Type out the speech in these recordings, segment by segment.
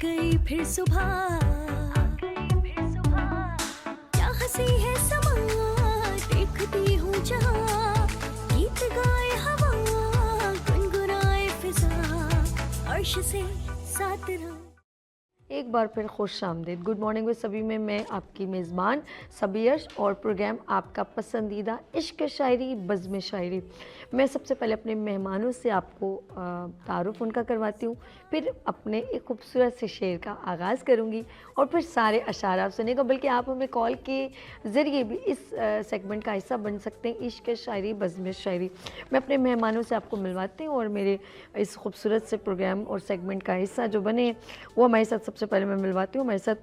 गई फिर सुबह, क्या हंसी है समा, देखती हूँ जहाँ, गीत गाए हवा, गुनगुनाए फिजा, अर्श से साथ रहा। एक बार फिर खुश आमदीद। गुड मॉर्निंग विद सभी में मैं आपकी मेज़बान सबीयश और प्रोग्राम आपका पसंदीदा इश्क शायरी बज़्म शायरी। मैं सबसे पहले अपने मेहमानों से आपको तारुफ़ उनका करवाती हूँ, फिर अपने एक खूबसूरत से शेर का आगाज़ करूँगी और फिर सारे अशार आप सुनेगा। बल्कि आप हमें कॉल के ज़रिए भी इस सेगमेंट का हिस्सा बन सकते हैं, इश्क शायरी बज़्म शायरी। मैं अपने मेहमानों से आपको मिलवाती हूँ और मेरे इस खूबसूरत से प्रोग्राम और सेगमेंट का हिस्सा जो बने वो हमारे साथ सबसे पहले मैं मिलवाती हूँ। मेरे साथ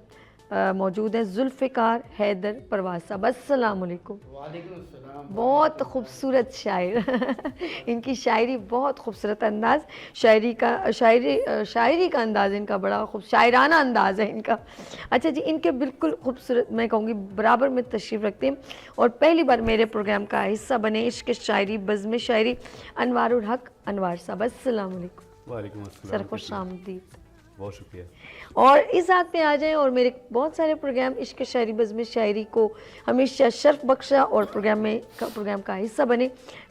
मौजूद है ज़ुल्फ़िकार हैदर परवाज़ साहब। अस्सलाम वालेकुम। वालेकुम अस्सलाम। बहुत खूबसूरत शायर इनकी शायरी बहुत खूबसूरत अंदाज़, शायरी का अंदाज़ इनका बड़ा खूब शायराना अंदाज़ है इनका। अच्छा जी, इनके बिल्कुल खूबसूरत मैं कहूँगी बराबर में तशरीफ़ रखते हैं और पहली बार मेरे प्रोग्राम का हिस्सा बने इश्क शायरी बज़्म शायरी अनवारुल हक अनवार साहब। अस्सलाम वालेकुम। वालेकुम अस्सलाम। सर खुश आमदीद। बहुत शुक्रिया। और इस हाथ में आ जाएं और मेरे बहुत सारे प्रोग्राम इश्क शायरी बज़्म शायरी को हमेशा शर्फ बख्शा और प्रोग्राम का हिस्सा बने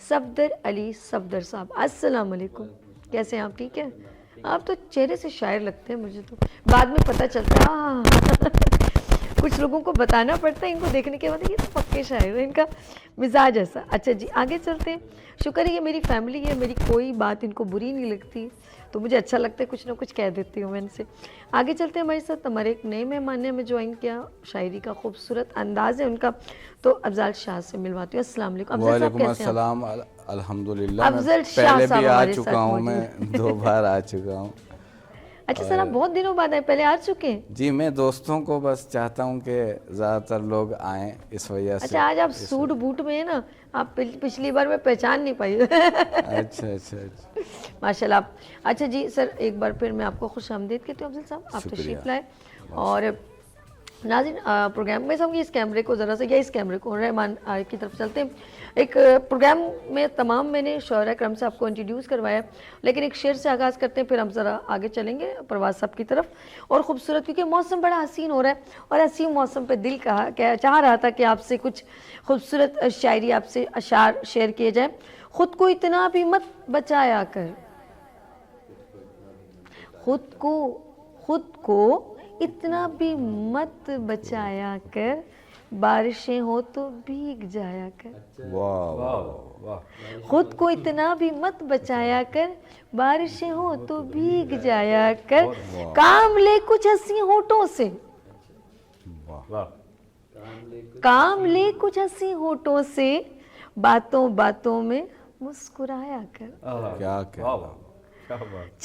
सफदर अली सफदर साहब। अस्सलाम वालेकुम, कैसे हैं आप? ठीक है, आप तो चेहरे से शायर लगते हैं, मुझे तो बाद में पता चलता है। कुछ लोगों को बताना पड़ता है, इनको देखने के बाद ये तो पक्के शायर है, इनका मिजाज ऐसा। अच्छा जी, आगे चलते हैं। शुक्र है ये मेरी फैमिली है, मेरी कोई बात इनको बुरी नहीं लगती, तो मुझे अच्छा लगता है कुछ ना कुछ कह देती हूँ मैं इनसे। आगे चलते हैं, हमारे साथ हमारे एक नए मेहमान ने हमें ज्वाइन किया, शायरी का खूबसूरत अंदाज़ है उनका, तो अफजल शाह से मिलवाती हूँ। अस्सलाम वालेकुम। वालेकुम अस्सलाम। अल्हम्दुलिल्लाह, अफजल मैं शाह पहले साहब भी आ हमारे चुका साथ हूँ, मैं 2 बार आ चुका हूँ। अच्छा सर, आप बहुत दिनों बाद आए, पहले आ चुके हैं? जी, मैं दोस्तों को बस चाहता हूँ कि ज़्यादातर लोग आएँ, इस वजह से। अच्छा, आज आप सूट बूट में है ना, आप पिछली बार मैं पहचान नहीं पाई। अच्छा अच्छा अच्छा। माशाल्लाह आप। अच्छा जी सर, एक बार फिर मैं आपको खुश आमदीद कहती हूँ अफजल साहब, आप शुक्रिया। तशरीफ़ लाए। और नाज़रीन, प्रोग्राम में समझिए इस कैमरे को ज़रा सा या इस कैमरे को रहमान की तरफ चलते हैं। एक प्रोग्राम में तमाम मैंने शौरा करम से आपको इंट्रोड्यूस करवाया, लेकिन एक शेर से आगाज़ करते हैं, फिर हम ज़रा आगे चलेंगे परवाज़ साहब की तरफ। और ख़ूबसूरत, क्योंकि मौसम बड़ा हसीन हो रहा है और हसीन मौसम पे दिल चाह रहा था कि आपसे कुछ खूबसूरत शायरी, आपसे अशार शेयर किए जाए। ख़ुद को इतना भी मत बचाया कर, खुद को इतना भी मत बचाया कर, बारिशें हो तो भीग जाया कर। वाह वाह वाह। खुद को इतना भी मत बचाया कर, बारिशें हो तो भीग जाया कर, काम ले कुछ हंसी होठों से, वाह। काम ले कुछ हंसी होठों से, बातों बातों में मुस्कुराया कर। क्या कहना। क्या बात।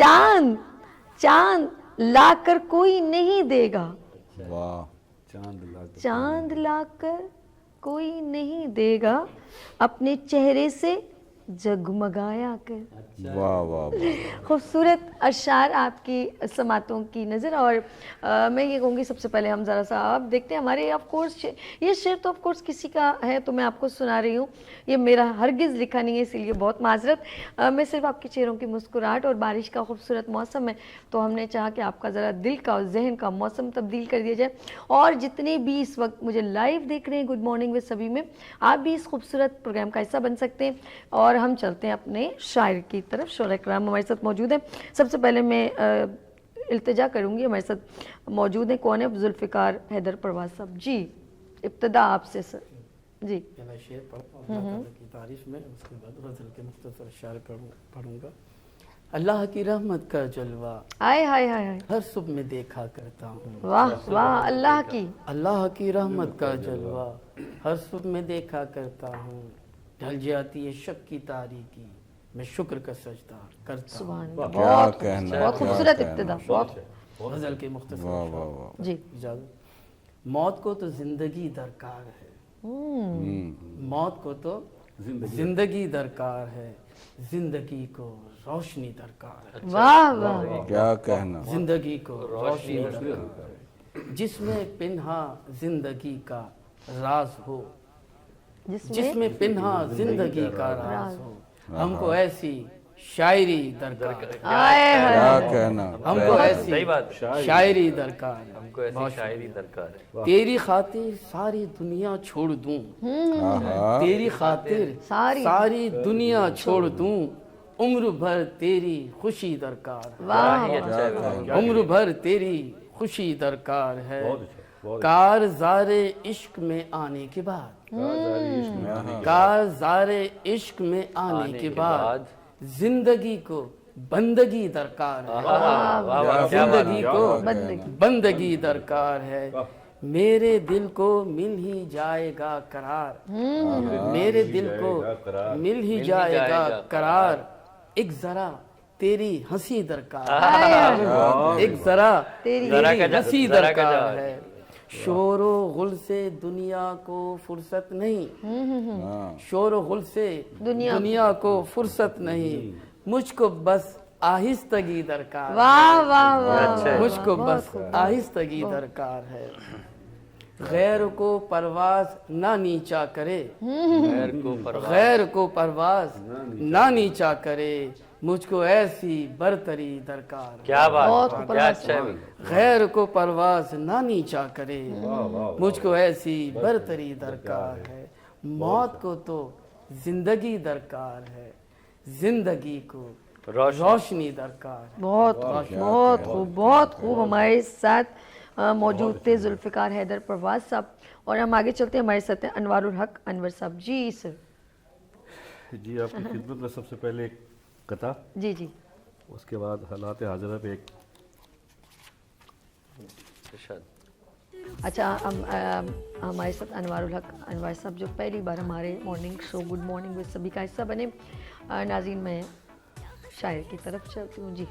चांद लाकर कोई नहीं देगा, वाह। चांद लाकर कोई नहीं देगा, अपने चेहरे से जगमगाया कर। वाह वाह वाह। खूबसूरत अशार आपकी समातों की नज़र। और मैं ये कहूँगी सबसे पहले हम ज़रा सा आप देखते हैं हमारे, ऑफ कोर्स ये शेर तो ऑफ कोर्स किसी का है तो मैं आपको सुना रही हूँ, ये मेरा हरगिज़ लिखा नहीं है, इसलिए बहुत माजरत। मैं सिर्फ आपके चेहरों की मुस्कुराहट और बारिश का खूबसूरत मौसम है, तो हमने चाहा कि आपका ज़रा दिल का और जहन का मौसम तब्दील कर दिया जाए। और जितने भी इस वक्त मुझे लाइव देख रहे हैं गुड मॉर्निंग विद सभी में, आप भी इस खूबसूरत प्रोग्राम का हिस्सा बन सकते हैं। और हम चलते हैं अपने शायर की तरफ। शौरा कराम हमारे साथ मौजूद है। सबसे पहले मैं इल्तिजा करूंगी, हमारे साथ मौजूद हैं, कौन है? ज़ुल्फ़िकार हैदर परवाज़ साहब जी, इब्तिदा आपसे सर जी। पहला शेर पढ़ता हूँ अल्लाह ताला की तारीफ में, उसके बाद गज़ल के मुख्तसर शायर पढ़ूंगा। अल्लाह की रहमत का जलवा आए हाय हाय हाय, हर सुबह में देखा करता हूँ। वाह वाह, अल्लाह की रहमत का जलवा हर सुबह में देखा करता हूँ। ढल जाती है शब की तारीकी, मैं शुक्र का सजदा करता हूँ। सुभान अल्लाह, क्या बहुत कहना, बहुत क्या खूबसूरत कहना। इब्तिदा, बहुत गज़ल के मुख्तसर वाह वाह वाह। जी। इजाज़त। मौत को तो जिंदगी दरकार है, मौत को तो जिंदगी दरकार है, जिंदगी को रोशनी दरकार है। वाह वाह, क्या कहना। जिंदगी को रोशनी दरकार है, जिसमें पिन्हा जिंदगी का राज हो, जिसमें पिन्हा जिंदगी का राज हो। हमको ऐसी शायरी दरकार है। आए हाय क्या कहना। हमको ऐसी सही बात है, शायरी दरकार है। हमको ऐसी शायरी दरकार है। तेरी खातिर सारी दुनिया छोड़ दूं, तेरी खातिर सारी दुनिया छोड़ दूं, उम्र भर तेरी खुशी दरकार है। वाह ही अच्छा है वो। उम्र भर तेरी खुशी दरकार है। बहुत अच्छा, बहुत कारज़ारे इश्क में आने के बाद, कारज़ारे इश्क में आने के बाद जिंदगी को बंदगी दरकार है। जिंदगी को बंदगी दरकार है। मेरे दिल को मिल ही जाएगा करार, मेरे दिल को मिल ही जाएगा करार, एक जरा तेरी हंसी दरकार है, एक जरा तेरी हंसी दरकार है। शोरो गुल से दुनिया को फुर्सत नहीं, शोरो गुल से दुनिया को फुर्सत नहीं, मुझको बस आहिस्तगी दरकार है। वाह वाह वाह मुझको बस आहिस्तगी दरकार है। गैर को परवाज ना नीचा करे, गैर को परवाज ना नीचा करे, मुझको ऐसी बरतरी दरकार है। क्या बात बहुत है, ऊपर क्या बात अच्छा है भाई। गैर को परवाज ना नीचा करे, मुझको ऐसी बरतरी दरकार है। मौत को तो जिंदगी दरकार है, जिंदगी को रोशनी दरकार है। बहुत खूब हमारे साथ मौजूद थे जुल्फ़िकार हैदर परवाज साहब। और हम आगे चलते हैं, हमारे साथ हैं अनवारुल हक अनवर साहब। जी सर। जी आपकी खिदमत में सबसे पहले एक कथा, जी जी उसके बाद हालात हाजिरा पे एक इरशाद। अच्छा, हमारे साथ अनवारुल हक अनवर साहब जो पहली बार हमारे morning show good morning with सभी का हिस्सा बने। नाज़रीन, मैं शायर की तरफ चलती हूँ। जी।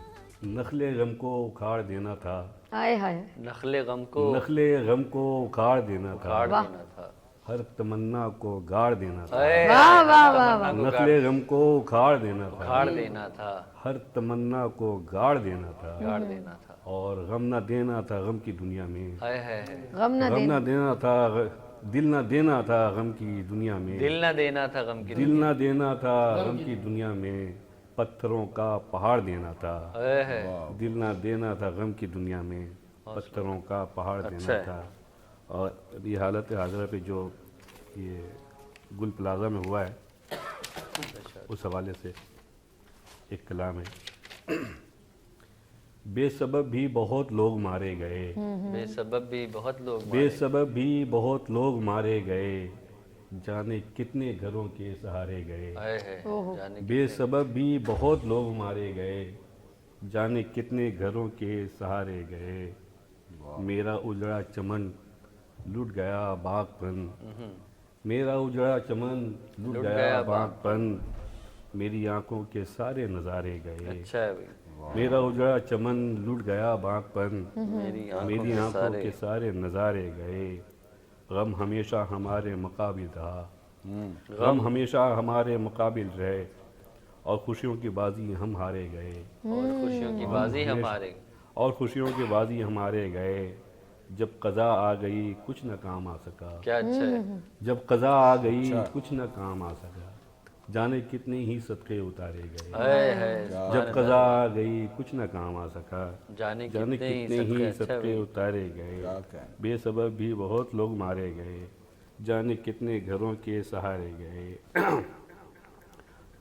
नखले गम को उखाड़ देना था, आए हाय नखले गम को नखले गम को उखाड़ देना था, काट देना था। हर तमन्ना को गाड़ देना था, वाह वाह वाह वाह नखले गम को उखाड़ देना था, काट देना था, हर तमन्ना को गाड़ देना था, काट देना था। और गम ना देना था गम की दुनिया में, हाय हाय हाय। गम ना गम देना ना देना था दिल ना देना था गम की दुनिया में, दिल ना देना था गम की। दिल ना देना था गम की दुनिया में, पत्थरों का पहाड़ देना था, हाय हाय। दिल ना देना था गम की दुनिया में, पत्थरों का पहाड़ देना था। और ये हालत हाजिरा पे जो ये गुल प्लाजा में हुआ है, उस हवाले से एक कलाम है। बेसबब भी बहुत लोग मारे गए, बेसबब भी बहुत लोग बेसबब भी बहुत लोग मारे गए, जाने कितने घरों के सहारे गए, हाय हाय। जाने बेसबब भी बहुत लोग मारे गए, जाने कितने घरों के सहारे गए, मेरा उजड़ा चमन लुट गया बागपन, मेरा उजड़ा चमन लुट गया बागपन, मेरी आंखों के सारे नज़ारे गए, अच्छा है भाई। मेरा उजड़ा चमन लुट गया बागपन, मेरी मेरी आंखों के सारे नज़ारे गए, गम हमेशा हमारे मुकाबिल रहा, गम हमेशा हमारे मुकाबिल रहे, और खुशियों की बाजी हम हारे गए, और खुशियों की बाजी हमारे। और खुशियों की बाजी हमारे गए, जब कज़ा आ गई कुछ न काम आ सका, क्या अच्छा है। जब कज़ा आ गई कुछ न काम आ सका, जाने कितने ही सदक़े उतारे गए, हाय हाय। जब कज़ा आ गई कुछ न काम आ सका, जाने जाने कितने कितने ही अच्छा सदक़े उतारे गए, बेसबब भी बहुत लोग मारे गए, जाने कितने घरों के सहारे गए।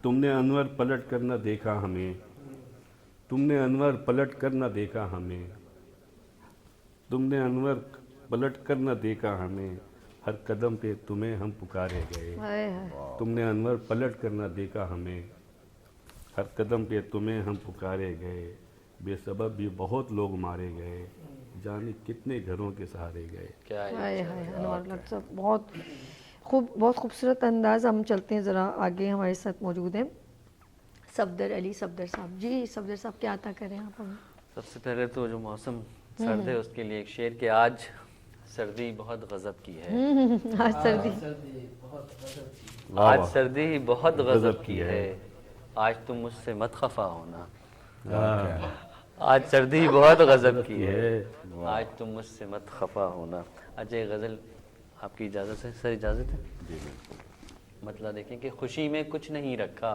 तुमने अनवर पलट कर न देखा हमें, तुमने अनवर पलट कर न देखा हमें, तुमने अनवर पलट कर न देखा हमें, हर कदम पे तुम्हें हम पुकारे गए, हाय हाय तुमने अनवर पलट कर न देखा हमें, हर कदम पे तुम्हें हम पुकारे गए, बेसबब भी बहुत लोग मारे गए, जाने कितने घरों के सहारे गए। क्या है। हाय हाय अनवारुल हक साहब, बहुत खूबसूरत अंदाज। हम चलते हैं ज़रा आगे, हमारे साथ मौजूद हैं सफदर अली सफदर साहब। जी सफदर साहब, क्या अता करें आप हमें? सबसे पहले तो जो मौसम सर्द है उसके लिए एक शेर कि आज सर्दी बहुत गजब की है, आज सर्दी आज सर्दी बहुत गजब की है, आज तुम मुझसे मत खफा होना, आज सर्दी बहुत गजब की है, आज तुम मुझसे मत खफा होना। अच्छा, ये गज़ल आपकी इजाज़त है सर? इजाज़त है। मतलब देखें कि खुशी में कुछ नहीं रखा,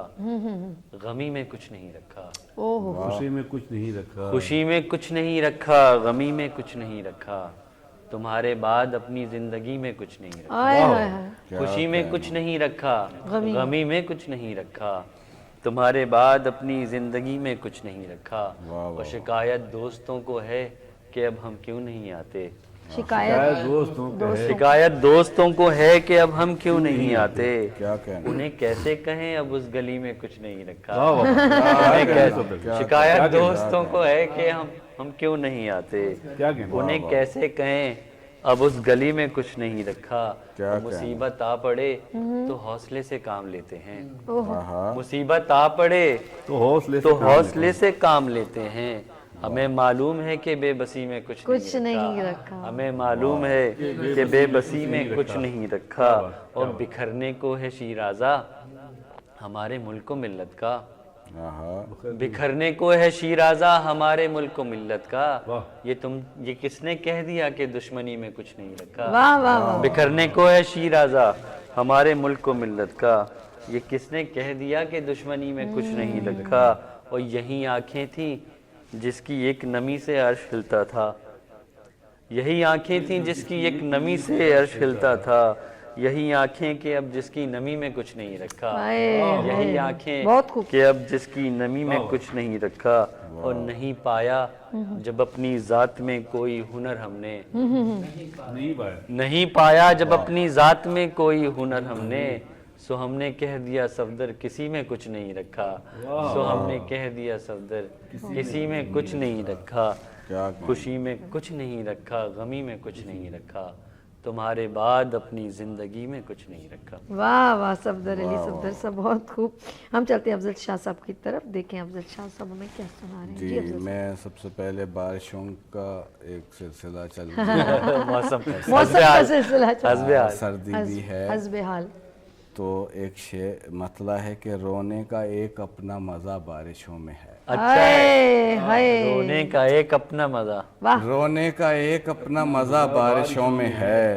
गमी में कुछ नहीं रखा, ओहो खुशी में कुछ नहीं रखा, खुशी में कुछ नहीं रखा, गमी में कुछ नहीं रखा, तुम्हारे बाद अपनी जिंदगी में कुछ नहीं रखा, आय हाय हाय खुशी में कुछ नहीं रखा, गमी में कुछ नहीं रखा, तुम्हारे बाद अपनी जिंदगी में कुछ नहीं रखा, और शिकायत दोस्तों को है कि अब हम क्यों नहीं आते, शिकायत दोस्तों का है, शिकायत दोस्तों को है कि अब हम क्यों नहीं आते, क्या कहना, उन्हें कैसे कहें अब उस गली में कुछ नहीं रखा, वाह, वाह, उन्हें क्या कैसे- कहना, शिकायत दोस्तों को है कि हम क्यों नहीं आते, क्या कहना, उन्हें कैसे कहें अब उस गली में कुछ नहीं रखा, क्या तो मुसीबत आ पड़े तो हौसले से काम लेते हैं, हाँ मुसीबत आ पड़े तो हौसले तो से काम हौसले से काम लेते हैं, हमें मालूम है कि बेबसी में कुछ नहीं रखा। हमें मालूम है कि बेबसी में कुछ नहीं रखा, और बिखरने को है शीराजा हमारे मुल्क को मिल्लत का, हाँ बिखरने को है शीराजा हमारे मुल्क को मिल्लत का, वाह। ये किसने कह दिया कि दुश्मनी में कुछ नहीं रखा, वाह वाह वाह बिखरने को है शीराजा हमारे मुल्क को मिल्लत का, ये किसने कह दिया कि दुश्मनी में कुछ नहीं रखा, और यही आंखें थी जिसकी एक नमी से अर्श हिलता था, यही आंखें थी जिसकी एक नमी से अर्श हिलता था, यही आंखें कि अब जिसकी नमी में कुछ नहीं रखा, यही आंखें बहुत खूब। कि अब जिसकी नमी में कुछ नहीं रखा, और नहीं पाया जब अपनी जात में कोई हुनर हमने, नहीं पाया, नहीं पाया जब अपनी जात में कोई हुनर हमने, सो हमने कह दिया सफदर किसी में कुछ नहीं रखा, सो हमने कह दिया सफदर किसी में कुछ नहीं रखा, क्या खुशी में कुछ नहीं रखा, गमी में कुछ नहीं रखा, तुम्हारे बाद अपनी जिंदगी में कुछ नहीं रखा। वाह वाह सफदर अली सफदर साहब बहुत खूब। हम चलते हैं अफजल शाह साहब की तरफ, देखें अफजल शाह साहब हमें क्या सुना रहे हैं। जी जी अफजल मैं सबसे पहले बारिशों का एक सिलसिला चल रहा है, मौसम मौसम का सिलसिला सर्दी भी है, हस्बे हाल। तो एक शेर मतला है कि रोने का एक अपना मज़ा बारिशों में है, हाय हाय रोने का एक अपना मजा, वाह रोने का एक अपना मज़ा बारिशों में है,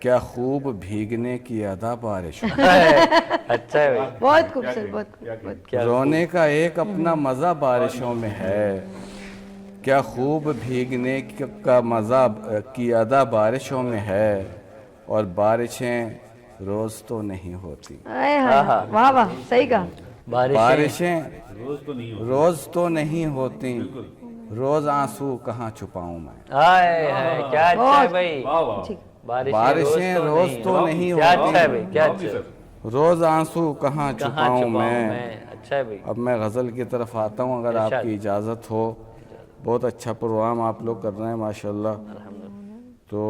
क्या खूब भीगने की अदा बारिशों में, अच्छा है भाई, बहुत खूबसूरत बहुत खूबसूरत। क्या रोने का एक अपना मज़ा बारिशों में है, क्या खूब भीगने का मज़ा की अदा बारिशों में है, और बारिशें रोज़ तो नहीं होती, हाय हाय वाह वाह सही कहा। बारिशें रोज रोज़ तो नहीं होती, रोज़ आंसू कहाँ छुपाऊं मैं, हाय हाय क्या अच्छा है भाई, वाह वाह, ठीक बारिशें रोज़ तो नहीं क्या अच्छा है होती, भाई, क्या अच्छा है, रोज़ आंसू कहाँ कहाँ छुपाऊं छुपाऊं मैं। मैं, अच्छा है भाई, अब मैं गज़ल की तरफ आता हूँ, अगर इरशाद। आपकी इजाज़त हो। बहुत अच्छा प्रोग्राम आप लोग कर रहे हैं माशाल्लाह। तो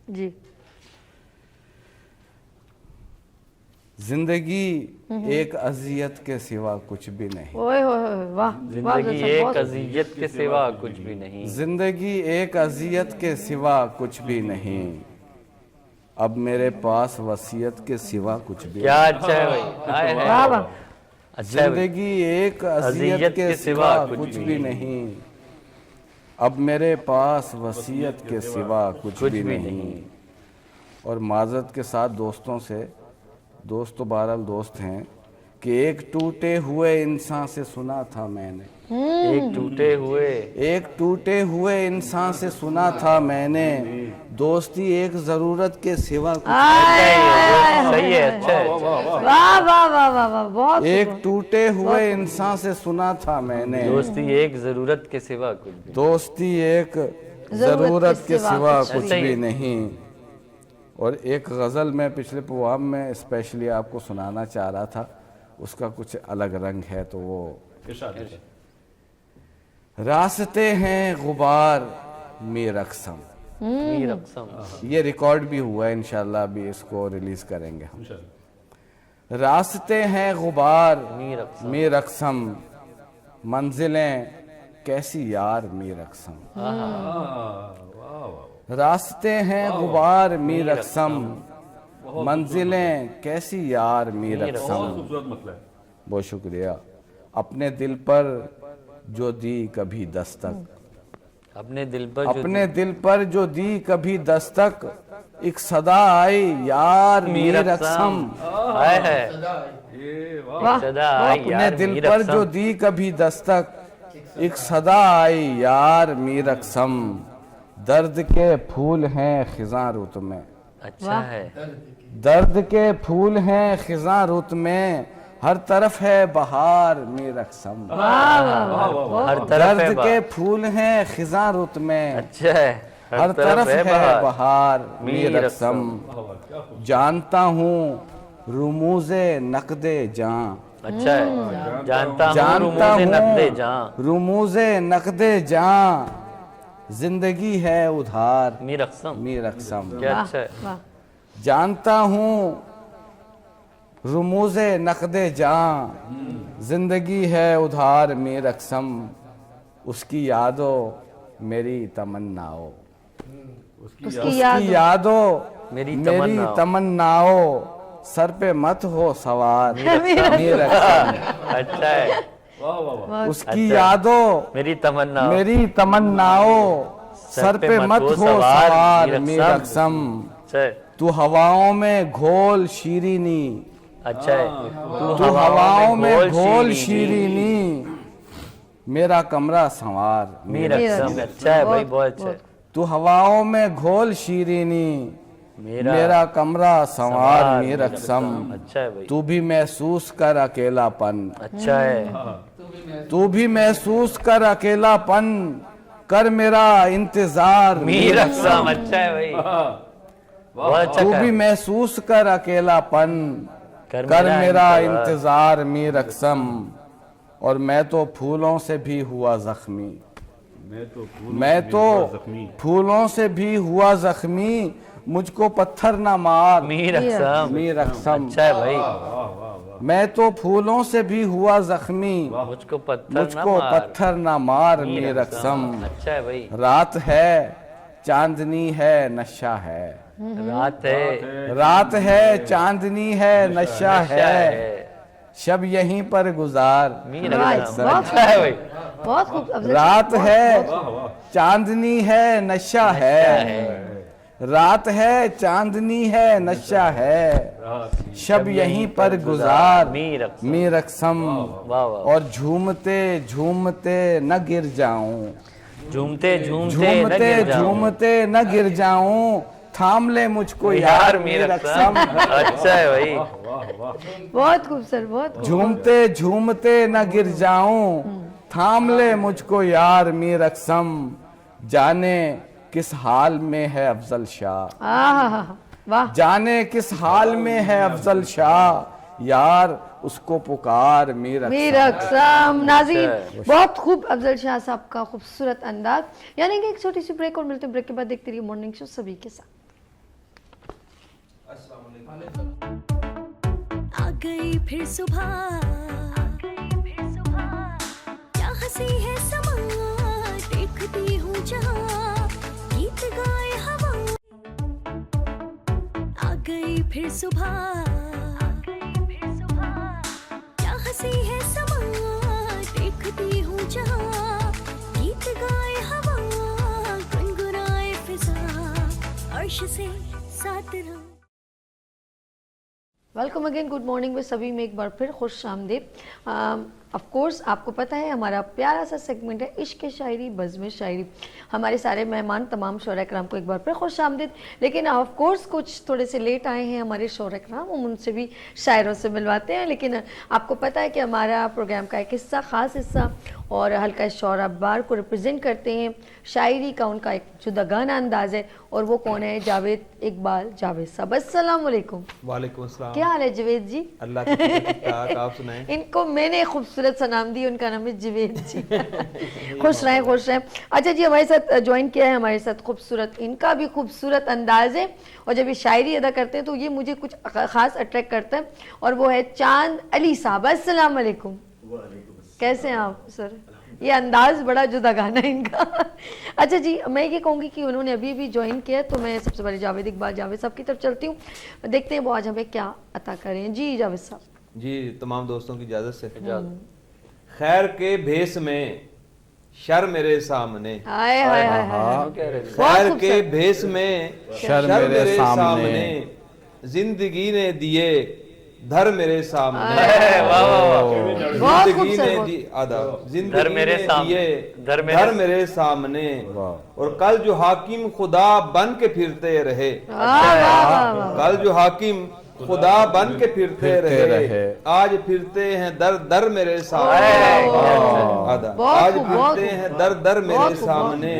जी जिंदगी एक अजियत के सिवा कुछ भी नहीं, ओए होए होए वाह वाह जिंदगी अफजल साहब, एक बहुत- अजियत के सिवा कुछ भी नहीं, जिंदगी एक अजियत के सिवा कुछ भी नहीं, अब मेरे पास वसीयत के सिवा कुछ भी क्या अच्छा है भाई, हाय वाह हाय, वाह अच्छा है भाई, जिंदगी एक अजियत के सिवा कुछ भी नहीं, अब मेरे पास वसीयत के सिवा कुछ भी नहीं। और माजरत के साथ दोस्तों से, दोस्त तो बहरहाल दोस्त हैं, कि एक टूटे हुए इंसान से सुना था मैंने, एक टूटे हुए इंसान से सुना था मैंने, दोस्ती एक जरूरत के सिवा कुछ सही है, अच्छा है, वाह वाह वाह वाह वाह बहुत एक टूटे हुए इंसान से सुना था मैंने, दोस्ती एक जरूरत के सिवा कुछ भी, दोस्ती एक जरूरत के सिवा कुछ सही भी है। नहीं। और एक गज़ल मैं पिछले प्रोग्राम में स्पेशली आपको सुनाना चाह रहा था, उसका कुछ अलग रंग है, तो वो रास्ते हैं गुबार में रक़्सम, मीर अक़सम, ये रिकॉर्ड भी हुआ है, इंशाल्लाह अभी इसको रिलीज करेंगे हम। रास्ते हैं गुबार मीर अक़सम, में रक़्सम, मंजिलें कैसी यार में रक़्सम, रास्ते हैं गुबार में रक़्सम, मंजिलें कैसी यार में रक़्सम। खूबसूरत मतलब है, बहुत शुक्रिया। अपने दिल पर जो दी कभी दस्तक, اپنے دل پر اپنے دل پر جو دی کبھی دستک ایک صدا آئی یار میر اقسم. آئے ہے صدا آئی اپنے یار دل میر پر اقسم. جو دی کبھی دستک ایک صدا آئی یار میر اقسم. درد کے پھول ہیں خزاں رت میں, اچھا ہے. درد کے پھول ہیں خزاں رت میں, ہر طرف ہے بہار میر اقسم. ہر طرف ہے درد کے پھول ہیں خزاں رت میں, اچھا ہے. ہر طرف ہے بہار میر اقسم. جانتا ہوں رموز نقد جاں, اچھا ہے. جانتا ہوں جانتا رموز نقد ہوں جاں رموز نقد جاں, زندگی ہے ادھار میر اقسم. میر اقسم. کیا اچھا ہے. واہ جانتا ہوں رموز نقد جاں, زندگی ہے ادھار میر اقسم. اس کی یادوں میری تمناؤ, اس کی اس کی یاد یادوں میری میری تمناؤ, سر پہ مت ہو سوار میر اقسم. اچھا ہے. اس کی یادوں میری تمنا میری تمناؤ, سر پہ مت ہو سوار میر اقسم. اچھا ہے. تو ہواؤں میں گھول شیرینی, اچھا ہے. تو ہواؤں میں گھول شیرینی, میرا کمرہ سنوار میر اقسم. اچھا ہے بھائی, بہت اچھا ہے. تو ہواؤں میں گھول شیرینی, میرا کمرہ سنوار میر اقسم. اچھا ہے بھائی. تو بھی محسوس کر اکیلا پن, اچھا ہے. تو بھی محسوس کر اکیلا پن, کر میرا انتظار میر اقسم. اچھا ہے بھائی, بہت اچھا تو کہا. بھی محسوس کر اکیلا پن, کر میرا انتظار میر اقسم. اور میں تو پھولوں سے بھی ہوا زخمی, میں تو پھولوں سے بھی ہوا زخمی, مجھ کو پتھر نہ مار میر اقسم. میر اقسم. اچھا ہے بھائی. میں تو پھولوں سے بھی ہوا زخمی, مجھ کو مجھ کو پتھر نہ مار میر اقسم. اچھا ہے بھائی. رات ہے چاندنی ہے نشہ ہے, رات ہے رات ہے چاندنی ہے نشہ ہے, شب یہیں پر گزار میر اقسم. اچھا ہے بھائی. بہت خوب. افضل رات ہے چاندنی ہے نشہ ہے, رات ہے چاندنی ہے نشہ ہے, شب یہیں پر گزار میر اقسم. اور جھومتے جھومتے نہ گر جاؤں, جھومتے جھومتے جھومتے نہ گر جاؤں, تھام لے مجھ کو یار میر اقسم. اچھا ہے بھائی. بہت خوب سر, بہت جھومتے جھومتے نہ گر جاؤں, تھام لے مجھ کو یار میر اقسم. جانے کس حال میں ہے افضل شاہ, واہ جانے کس حال میں ہے افضل شاہ, یار اس کو پکار میر میر اقسم. اقسام. ناظرین بہت خوب افضل شاہ صاحب کا خوبصورت انداز. یعنی کہ ایک چھوٹی سی بریک اور ملتے ہیں, بریک کے بعد دیکھتے رہیے مارننگ شو سبھی کے ساتھ. آ گئی پھر صبح, کیا ہنسی ہے سما, دیکھتی ہوں جہاں گیت گائے ہوا. آ گئی پھر صبح, کیا ہنسی ہے سما, دیکھتی ہوں جہاں گیت گائے ہوا, گنگنائے فضا, عرش سے ساتھ رہا. ویلکم اگین, گڈ مارننگ میں سبھی میں ایک بار پھر خوش آمدید. آف کورس آپ کو پتہ ہے ہمارا پیارا سا سیگمنٹ ہے عشق شاعری بزم شاعری. ہمارے سارے مہمان تمام شعراء کرام کو ایک بار پھر خوش آمدید. لیکن آف کورس کچھ تھوڑے سے لیٹ آئے ہیں ہمارے شعراء کرام, ہم ان سے بھی شاعروں سے ملواتے ہیں. لیکن آپ کو پتہ ہے کہ ہمارا پروگرام کا ایک حصہ, خاص حصہ اور حلقہ شعراء بار کو ریپرزینٹ کرتے ہیں. شاعری کا ان کا ایک جداگانہ انداز ہے, اور وہ کون ہے؟ جاوید اقبال جاوید صاحب. السلام علیکم. وعلیکم السلام. کیا حال ہے جاوید جی؟ اللہ کا ٹھیک ٹھاک, آپ سنائیں. ان کو میں نے خوبصورت سا نام دی, ان کا نام ہے جاوید جی. خوش رہیں خوش رہیں. اچھا جی, ہمارے ساتھ جوائن کیا ہے ہمارے ساتھ خوبصورت, ان کا بھی خوبصورت انداز ہے, اور جب یہ شاعری ادا کرتے ہیں تو یہ مجھے کچھ خاص اٹریکٹ کرتا ہے, اور وہ ہے چاند علی صاحب. السلام علیکم. کیسے ہیں آپ سر؟ یہ انداز بڑا جداگانہ ہے ان کا. اچھا جی, میں یہ کہوں گی کہ انہوں نے ابھی بھی جوائن کیا ہے, تو میں سب سے پہلے جاوید اقبال جاوید صاحب کی طرف چلتی ہوں, دیکھتے ہیں وہ آج ہمیں کیا عطا کریں. جی جاوید صاحب. جی, تمام دوستوں کی اجازت سے. خیر کے بھیس میں शर मेरे सामने, हाय हाय हाय हाय खैर के भेष में शर मेरे सामने, जिंदगी ने दिए धर मेरे सामने, जिंदगी ने दी जिंदगी ने दिए धर मेरे सामने, और कल जो हाकिम खुदा बन के फिरते रहे, कल जो हाकिम खुदा बन के फिरते रहे, आज फिरते हैं दर दर मेरे सामने, आज फिरते हैं दर दर मेरे सामने।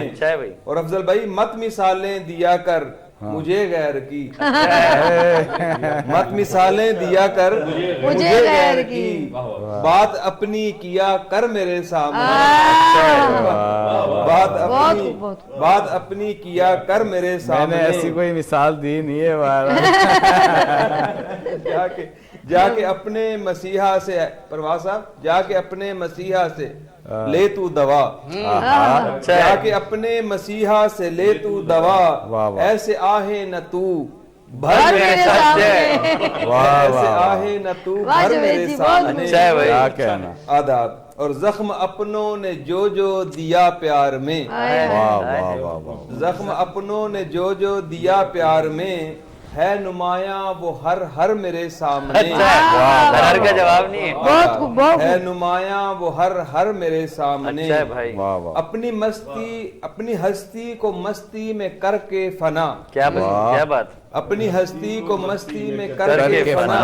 और अफजल भाई मत मिसालें दिया कर मुझे गैर की, मत मिसालें दिया कर मुझे गैर की, बात अपनी किया कर मेरे सामने, बात अपनी किया कर मेरे सामने। मैंने ऐसी कोई मिसाल दी नहीं है जाके अपने मसीहा से, परवाज़ साहब, जाके अपने मसीहा से ले तू दवा, जाके अपने मसीहा से ले तू दवा, ऐसे आहे न तू भर मेरे सामने, ऐसे आहे न तू भर मेरे सामने। आदाब। और जख्म अपनों ने जो दिया प्यार में, जख्म अपनों ने जो दिया प्यार में, है नुमाया वो हर मेरे सामने, हर का जवाब नहीं है, है नुमाया वो हर मेरे सामने। अपनी मस्ती अपनी हस्ती को मस्ती में करके फना, क्या बात, अपनी हस्ती को मस्ती में करके फना,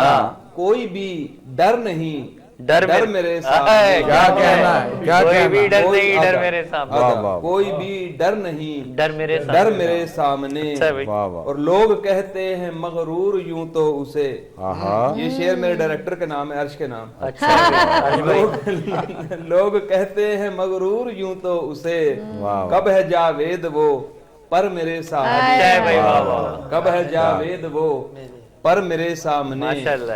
कोई भी डर नहीं डर मेरे सामने। क्या कहना है, क्या कोई भी डर कोई नहीं डर मेरे सामने, कोई भी डर नहीं डर मेरे सामने। और लोग कहते हैं मगरूर यूं तो उसे, ये शेर मेरे डायरेक्टर के नाम है, अर्श के नाम। लोग कहते हैं मगरूर यूं तो उसे, कब है जावेद वो पर मेरे सामने, कब है जावेद वो पर मेरे सामने,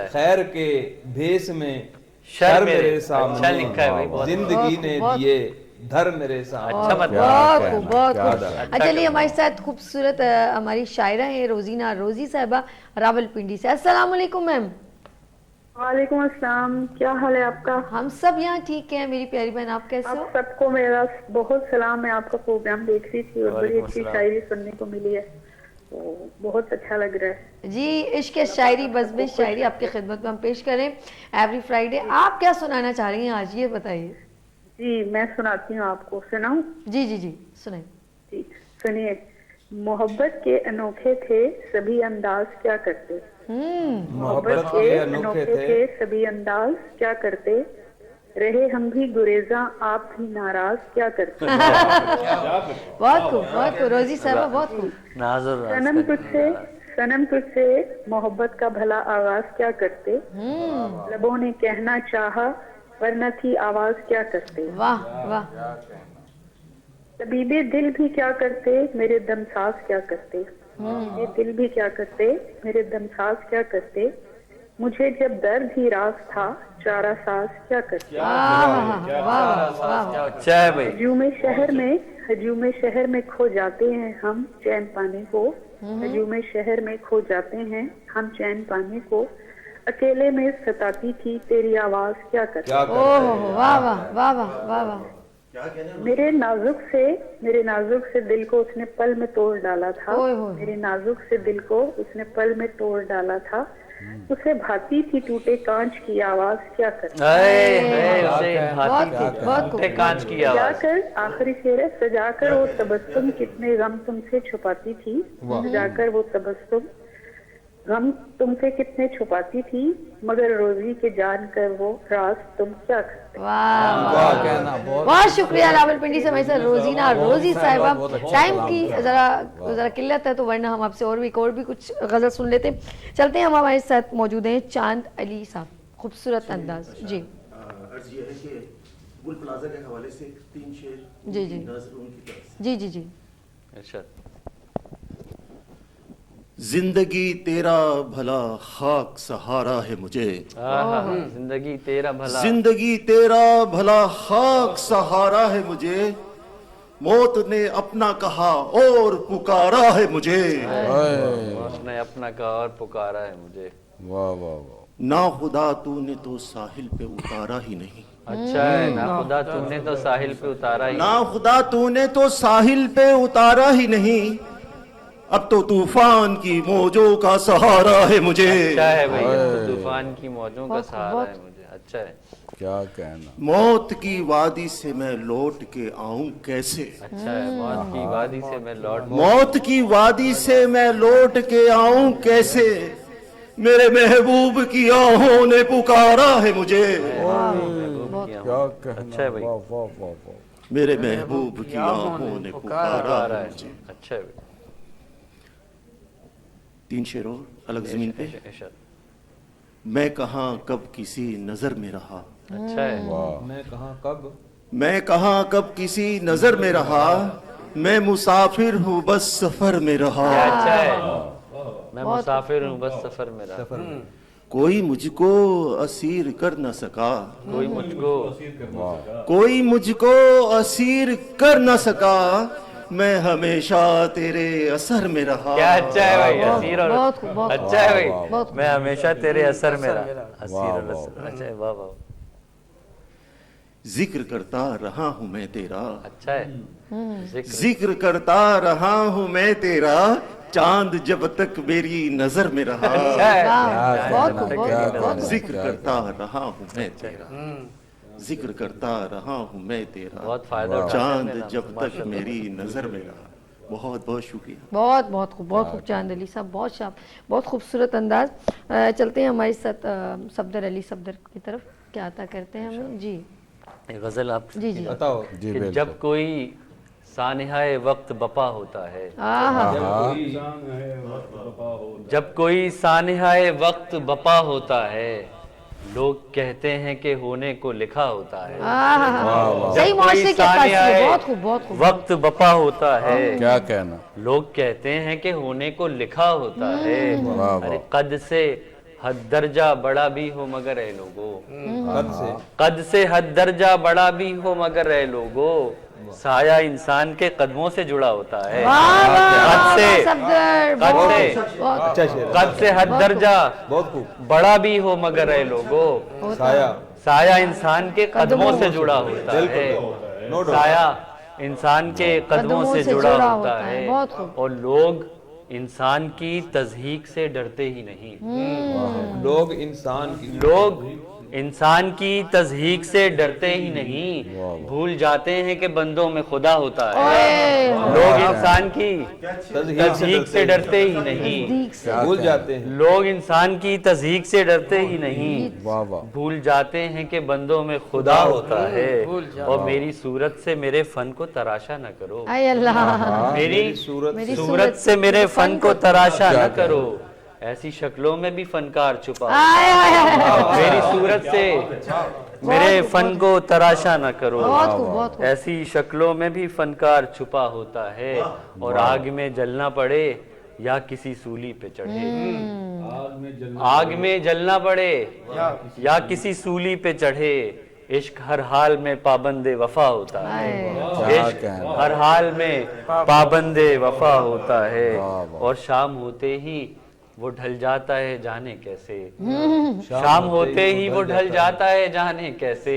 खैर के भेष में शर मेरे सामने, जिंदगी ने दिए धर मेरे सामने। बहुत अच्छा। चलिए हमारे साथ खूबसूरत हमारी शायरा है रोजीना रोजी साहिबा रावलपिंडी से। अस्सलाम वालेकुम मैम। वालेकुम अस्सलाम, क्या हाल है आपका? हम सब यहाँ ठीक हैं मेरी प्यारी बहन, आप कैसे हो? आप सबको मेरा बहुत सलाम। मैं आपका प्रोग्राम देख रही थी और बड़ी अच्छी शायरी सुनने को मिली है, तो बहुत अच्छा लग रहा है जी। इश्क शायरी बज़्म शायरी आपकी खिदमत में हम पेश करें एवरी फ्राइडे। आप क्या सुनाना चाह रही हैं आज, ये बताइए। जी मैं सुनाती हूँ आपको, सुनाऊं? जी जी जी सुनाइए। जी सुनिए। मोहब्बत के अनोखे थे सभी अंदाज क्या करते, मोहब्बत के अनोखे थे सभी अंदाज क्या करते, रहे हम भी गुरेजा आप भी नाराज क्या करते। बहुत खूब रोजी साहबा, बहुत खूब। सनम तुझसे मोहब्बत का भला आगाज क्या करते, लबों ने कहना चाहा वरना थी आवाज क्या करते। वाह वाह। तबीबे दिल भी क्या करते मेरे दमसाज क्या करते, ये दिल भी क्या करते मेरे दमसाज क्या करते, मुझे जब दर्द ही राज था चारा साज क्या करते। हजूम शहर में खो जाते हैं हम चैन पाने को, हजूम शहर में खो जाते हैं हम चैन पाने को, अकेले में सताती थी तेरी आवाज क्या करते। वाह वाह वाह वाह वाह। मेरे नाजुक से दिल को उसने पल में तोड़ डाला था, मेरे नाजुक से दिल को उसने पल में तोड़ डाला था, उसे भाती थी टूटे कांच की आवाज क्या करती। कांच की आवाज। सजाकर आखिरी शेर है, सजाकर वो तबस्सुम कितने गम तुमसे छुपाती थी, सजाकर वो तबस्सुम गम तुमसे कितने छुपाती थी, मगर रोजी के जान कर वो राज तुम क्या करते। बहुत शुक्रिया रावलपिंडी से हमारे साथ रोजीना रोजी साहिबा। टाइम की जरा किल्लत है, तो वरना हम आपसे और भी कुछ गजल सुन लेते। चलते हैं, हम हमारे साथ मौजूद हैं चांद अली साहब, खूबसूरत अंदाज। जी गुल प्लाजा के हवाले से 3 शेर जी जी जी जी जी। अच्छा। जिंदगी तेरा भला खाक सहारा है मुझे, जिंदगी तेरा भला, जिंदगी तेरा भला खाक सहारा है मुझे, मौत ने अपना कहा और पुकारा है मुझे, मौत ने अपना कहा और पुकारा है मुझे। वाह वाह वाह। ना खुदा तूने तो साहिल पे उतारा ही नहीं, अच्छा है ना खुदा तूने तो साहिल पे उतारा ही ना खुदा तूने तो साहिल पे उतारा ही नहीं, अब तो तूफान की मौजों का सहारा है मुझे। अच्छा है भाई, अब तो तूफान की मौजों का सहारा है मुझे। अच्छा है, क्या कहना। मौत की वादी से मैं लौट के आऊं कैसे, अच्छा है। मौत की वादी से मैं लौट मौत की वादी से मैं लौट के आऊं कैसे, मेरे महबूब की आहों ने पुकारा है मुझे। क्या कहना। अच्छा है भाई। वाह वाह वाह वाह। मेरे महबूब की आहों ने पुकारा है मुझे। अच्छा है भाई। 3 शेर और अलग जमीन पे। इरशाद। मैं कहाँ कब किसी नजर में रहा, अच्छा है। मैं कहाँ कब, मैं कहाँ कब किसी नजर में रहा, मैं मुसाफिर हूँ बस सफर में रहा। अच्छा है, मैं मुसाफिर हूँ बस सफर में रहा। कोई मुझको असीर कर न सका, कोई मुझको कोई मुझको असीर कर न सका, मैं हमेशा तेरे असर में रहा। क्या अच्छा है भाई, असीर और बहुत खूब, बहुत अच्छा है भाई, बहुत मैं हमेशा तेरे असर में रहा। असीर और असर, अच्छा है। वाह वाह, जिक्र करता रहा हूँ मैं तेरा, अच्छा है। जिक्र करता रहा हूँ मैं तेरा, चांद जब तक मेरी नजर में रहा। अच्छा है। बहुत खूब, बहुत जिक्र करता रहा हूँ मैं तेरा, जिक्र करता रहा हूँ मैं तेरा, बहुत फायदा उठाते हैं चांद मेरा, जब तक माशाल्लाह। मेरी नजर में रहा। बहुत बहुत शुक्रिया। बहुत बहुत खूब, बहुत खूब चांद अली साहब, बहुत शाब, बहुत खूबसूरत अंदाज। चलते हैं हमारे साथ सफदर अली सफदर की तरफ, क्या अता करते हैं हमें जी। एक गजल आप जी जी बताओ। कि जब कोई सानिहाए वक्त बपा होता है, जब कोई सानिहाए वक्त बपा होता है, लोग कहते हैं कि होने को लिखा होता है। सही जब मुआशरे कोई की अक्कासी है, सानिहाए बहुत खूब, बहुत खूब। वक्त बपा होता है, क्या कहना। लोग कहते हैं कि होने को लिखा होता है। अरे कद से हद दर्जा बड़ा भी हो मगर ए लोगो, कद से हद दर्जा बड़ा भी हो मगर ए लोगो, साया इंसान के कदमों से जुड़ा होता है। कद से हद दर्जा बहुत खूब। बड़ा भी हो मगर ए लोगो, साया, साया इंसान के कदमों से जुड़ा होता है। साया इंसान के कदमों से जुड़ा होता है। और लोग इंसान की तज़हीक से डरते ही नहीं। लोग इंसान की तज़हीक से डरते ही नहीं, भूल जाते हैं कि बंदों में खुदा होता है। लोग इंसान की तज़हीक से डरते ही नहीं, भूल जाते हैं। लोग इंसान की तज़हीक से डरते ही नहीं, भूल जाते हैं कि बंदों में खुदा होता है। और मेरी सूरत से मेरे फन को तराशा न करो, मेरी सूरत से मेरे फन को तराशा न करो, ऐसी शक्लों में भी फनकार छुपा होता है। मेरी सूरत से मेरे फन को तराशा न करो, ऐसी शक्लों में भी फनकार छुपा होता है। और आग में जलना पड़े या किसी सूली पे चढ़े, आग में जलना पड़े या किसी सूली पे चढ़े, इश्क हर हाल में पाबंदे वफा होता है। इश्क हर हाल में पाबंदे वफा होता है। और शाम होते ही वो ढल जाता है जाने कैसे, शाम होते ही वो ढल जाता है जाने कैसे,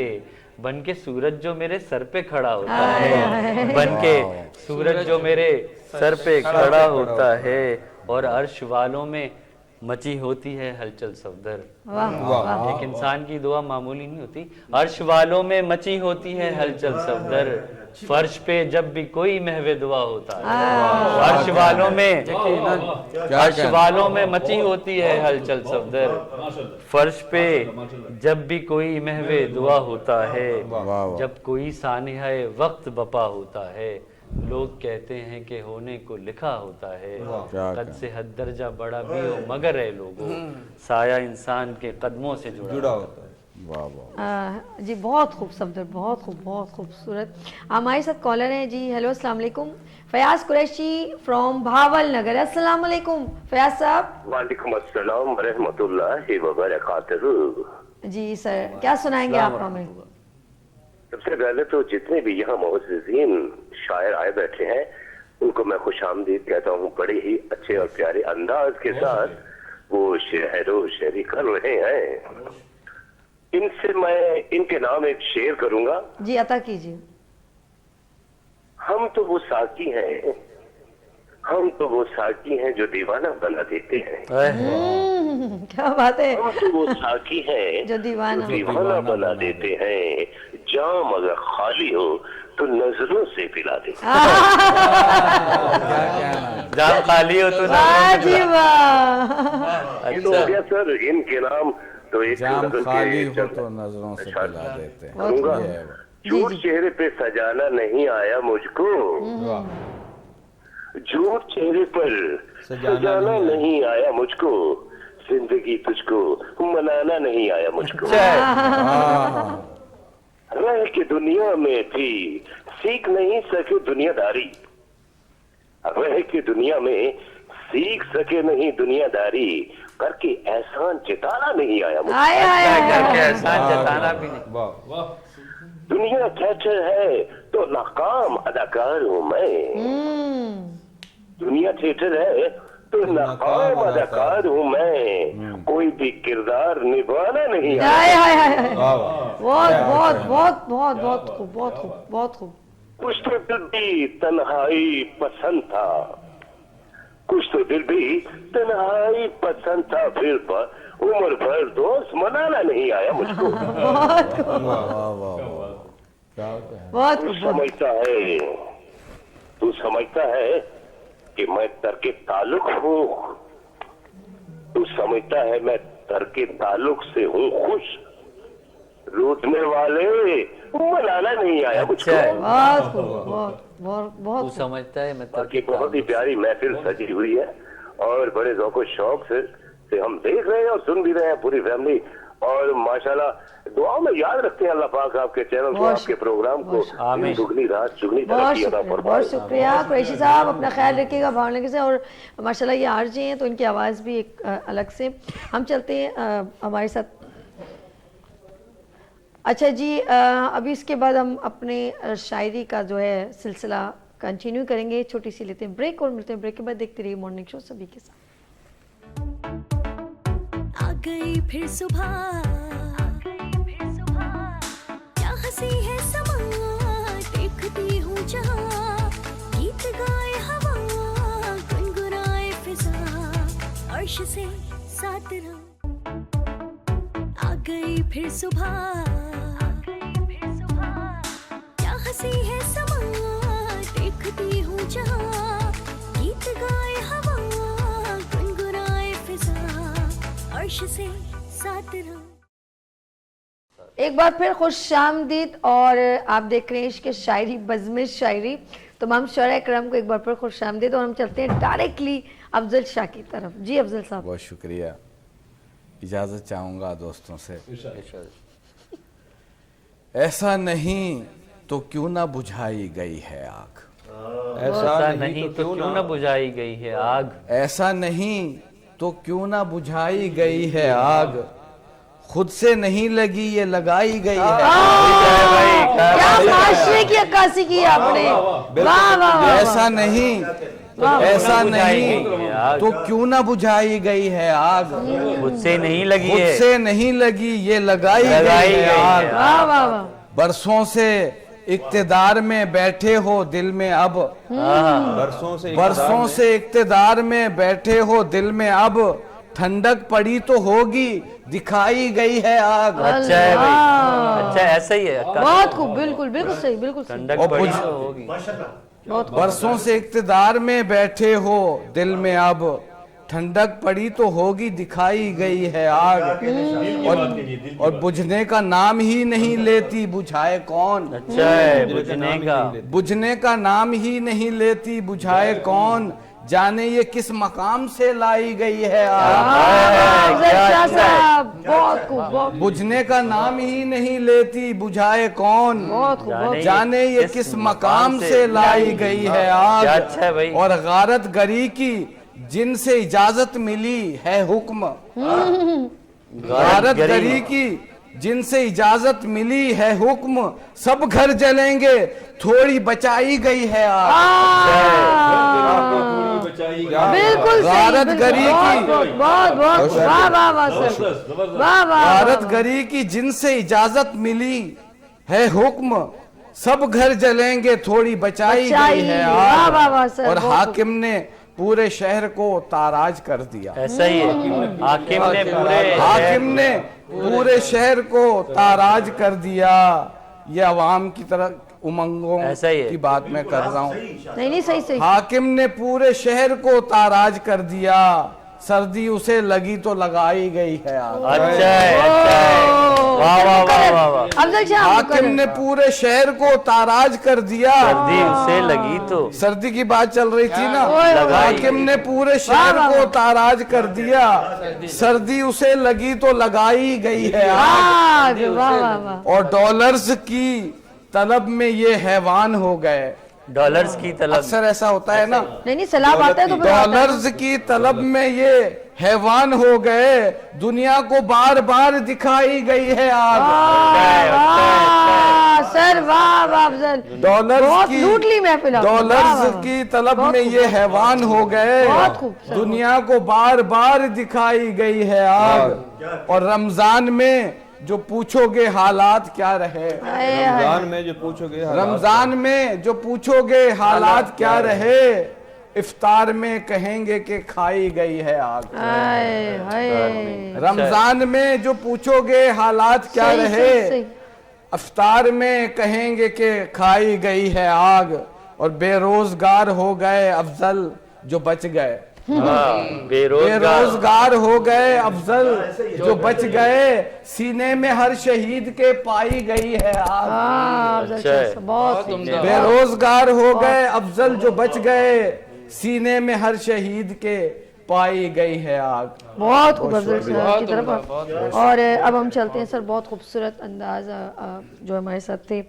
बन के सूरज जो मेरे सर पे खड़ा होता है, बन के सूरज जो मेरे सर पे खड़ा होता है। और अर्श वालों में मची होती है हलचल सफदर। एक इंसान की दुआ मामूली नहीं होती। अर्श वालों में मची होती है हलचल सफदर, फर्श पे जब भी कोई महवे दुआ होता है। अर्श वालों में मची होती है हलचल सफदर, फर्श पे जब भी कोई महवे दुआ होता है। जब कोई सानिहाए वक्त बपा होता है, लोग कहते हैं कि होने को लिखा होता है। कद से हद दर्जा बड़ा भी हो मगर है लोगों, साया इंसान के कदमों से जुड़ा होता है। वाह वाह जी, बहुत खूब सफदर, बहुत खूब, बहुत खूबसूरत। हमारे साथ कॉलर हैं जी। हेलो, अस्सलाम वालेकुम। फयाज कुरैशी फ्रॉम भावल नगर। अस्सलाम वालेकुम फयाज साहब। वालेकुम अस्सलाम व रहमतुल्लाहि व बरकातहू। जी सर, क्या सुनाएंगे आप हमें? सबसे पहले तो जितने भी यहाँ मुअज़्ज़िज़ीन शायर आए बैठे हैं, उनको मैं खुशामदीद कहता हूँ। बड़े ही अच्छे और प्यारे अंदाज के साथ वो शेर व शायरी कर रहे हैं। इनसे मैं इनके नाम एक शेर करूंगा। जी अता कीजिए। हम तो वो साकी हैं, हम तो वो साकी हैं जो दीवाना बना देते हैं। क्या बात है। हम तो वो साकी हैं जो दीवाना बना देते हैं। जाम अगर खाली हो तो नजरों से पिला देते हैं। जाम खाली हो तो वाह जी वाह। ये तो हो गया सर इनके नाम। तो एक जाम नजर खाली के हो तो नजरों से पिला देते हैं। करूंगा। ये है वो। झूठ चेहरे पे सजाना नहीं आया मुझको, झूठ चेहरे पर सजाना नहीं आया मुझको, जिंदगी तुझको मनाना नहीं आया मुझको। रह के दुनिया में भी सीख नहीं सके दुनियादारी, रह के दुनिया में सीख सके नहीं दुनियादारी, करके एहसान जताना नहीं आया मुझको। करके एहसान जताना भी नहीं। दुनिया थिएटर है तो नाकाम अदाकार हूँ मैं, दुनिया थिएटर है तो नाकाम अदाकार हूँ मैं, कोई भी किरदार निभाना नहीं आता। बहुत बहुत बहुत बहुत बहुत खूब, बहुत खूब, बहुत खूब। कुछ तो दिल भी तन्हाई पसंद था, कुछ तो दिल भी तन्हाई पसंद था, फिर उम्र भर दोस्त मनाना नहीं आया मुझको। बहुत तू समझता है, तू समझता है कि मैं तरके ताल्लुक हूँ, तू समझता है मैं तरके ताल्लुक से हूँ खुश, रूठने वाले मनाना नहीं आया मुझको। बहुत खूब, बहुत बहुत बहुत तू समझता है मैं बाकी बहुत ही प्यारी महफिल सजी हुई है और बड़े ज़ौक़ शौक से हम देख रहे हैं और सुन भी रहे हैं पूरी फैमिली। और माशाल्लाह दुआ में याद रखते हैं अल्लाह पाक आपके चैनल को, आपके प्रोग्राम को दुगनी रात चुगनी तरक्की अता फरमाए। बहुत शुक्रिया कुरैशी साहब, अपना ख्याल रखिएगा भावना से। और माशाल्लाह ये आरजे हैं तो इनकी आवाज़ भी एक अलग से। हम चलते हैं हमारे साथ। अच्छा जी, अभी इसके बाद हम अपने शायरी का जो है सिलसिला कंटिन्यू करेंगे। छोटी सी लेते हैं ब्रेक और मिलते हैं ब्रेक के बाद। देखते रहिए मॉर्निंग शो सभी के साथ। आ गई फिर सुबह, क्या हंसी है समा, देखती हूँ जहाँ, गीत गाए हवा, गुनगुनाए फिजा, अर्श से साथ रहो। आ गई फिर सुबह, क्या हंसी है समा, देखती हूँ जहाँ, गीत गाए हवा, गुनगुनाए फिजा, अर्श से साथ रहो। एक बार फिर खुश आमदीद। और आप देख रहे हैं इश्क शायरी बज़्म शायरी। तमाम शुरा करम को एक बार फिर खुश आमदीद। और हम चलते हैं डायरेक्टली अफजल शाह की तरफ। जी अफजल साहब। बहुत शुक्रिया, इजाज़त चाहूँगा दोस्तों से। ऐसा नहीं तो क्यों ना बुझाई गई है आग, ऐसा नहीं तो क्यों ना बुझाई गई है आग, ऐसा नहीं तो क्यों ना बुझाई गई है आग, खुद से नहीं लगी ये लगाई गई है। क्या माशरे की अक्कासी की आपने। वाह वाह। ऐसा नहीं तो क्यों ना बुझाई गई है आग, खुद से नहीं लगी है, खुद से नहीं लगी ये लगाई गई है आग। वाह वाह वाह। बरसों से इक्तदार में बैठे हो दिल में अब, बरसों से इक्तदार में बैठे हो दिल में अब, ठंडक पड़ी तो होगी दिखाई गई है आग। अच्छा है भाई, अच्छा ऐसा ही है। बहुत खूब, बिल्कुल बिल्कुल सही, बिल्कुल सही। ठंडक पड़ी तो होगी। बरसों से इक्तदार में बैठे हो दिल में अब, ठंडक पड़ी तो होगी दिखाई गई है आग, और बुझने का नाम ही नहीं लेती बुझाए कौन। अच्छा है, बुझने का नाम ही नहीं लेती बुझाए कौन, जाने ये किस मकाम से लाई गई है आग। बुझने का नाम ही नहीं लेती बुझाए कौन, जाने ये किस मकाम से लाई गई है आग। और गारत गरी की जिनसे इजाजत मिली है हुक्म, गारत गरी की جن سے اجازت ملی ہے حکم سب گھر جلیں گے تھوڑی بچائی گئی ہے بالکل غارت گری کی بہت بہت واہ واہ واہ سر واہ واہ غارت گری کی جن سے اجازت ملی ہے حکم سب گھر جلیں گے تھوڑی بچائی گئی ہے واہ واہ واہ سر اور حاکم نے پورے شہر کو تاراج کر دیا. ایسا ہی ہے. حاکم نے پورے شہر کو تاراج کر دیا. یہ عوام کی طرح امنگوں کی بات میں کر رہا ہوں. نہیں صحیح. حاکم نے پورے شہر کو تاراج کر دیا. سردی اسے لگی تو لگائی گئی ہے. حاکم نے پورے شہر کو تاراج کر دیا. سردی اسے لگی تو سردی کی بات چل رہی تھی نا. حاکم نے پورے شہر کو تاراج کر دیا. سردی اسے لگی تو لگائی گئی ہے. اور ڈالرز کی طلب میں یہ حیوان ہو گئے. ڈالرز کی طلب اکثر ایسا ہوتا ہے نا. نہیں سلام آتا ہے تو ڈالرز کی طلب میں یہ حیوان ہو گئے. دنیا کو بار بار دکھائی گئی ہے آگ. سر واہ افضل ڈالرز کی طلب میں یہ حیوان ہو گئے. دنیا کو بار بار دکھائی گئی ہے آگ. اور رمضان میں جو پوچھو گے حالات کیا رہے. رمضان میں جو پوچھو گے رمضان میں جو پوچھو گے حالات کیا رہے. افطار میں کہیں گے کہ کھائی گئی ہے آگ. رمضان میں جو پوچھو گے حالات کیا رہے. افطار میں کہیں گے کہ کھائی گئی ہے آگ. اور بے روزگار ہو گئے افضل جو بچ گئے. بے روزگار ہو گئے افضل جو بچ گئے. سینے میں ہر شہید کے پائی گئی ہے آگ. بے روزگار ہو گئے افضل جو بچ گئے. سینے میں ہر شہید کے پائی گئی ہے آگ. بہت خوب افضل صاحب کی طرف. اور اب ہم چلتے ہیں سر بہت خوبصورت انداز جو ہمارے ساتھ تھے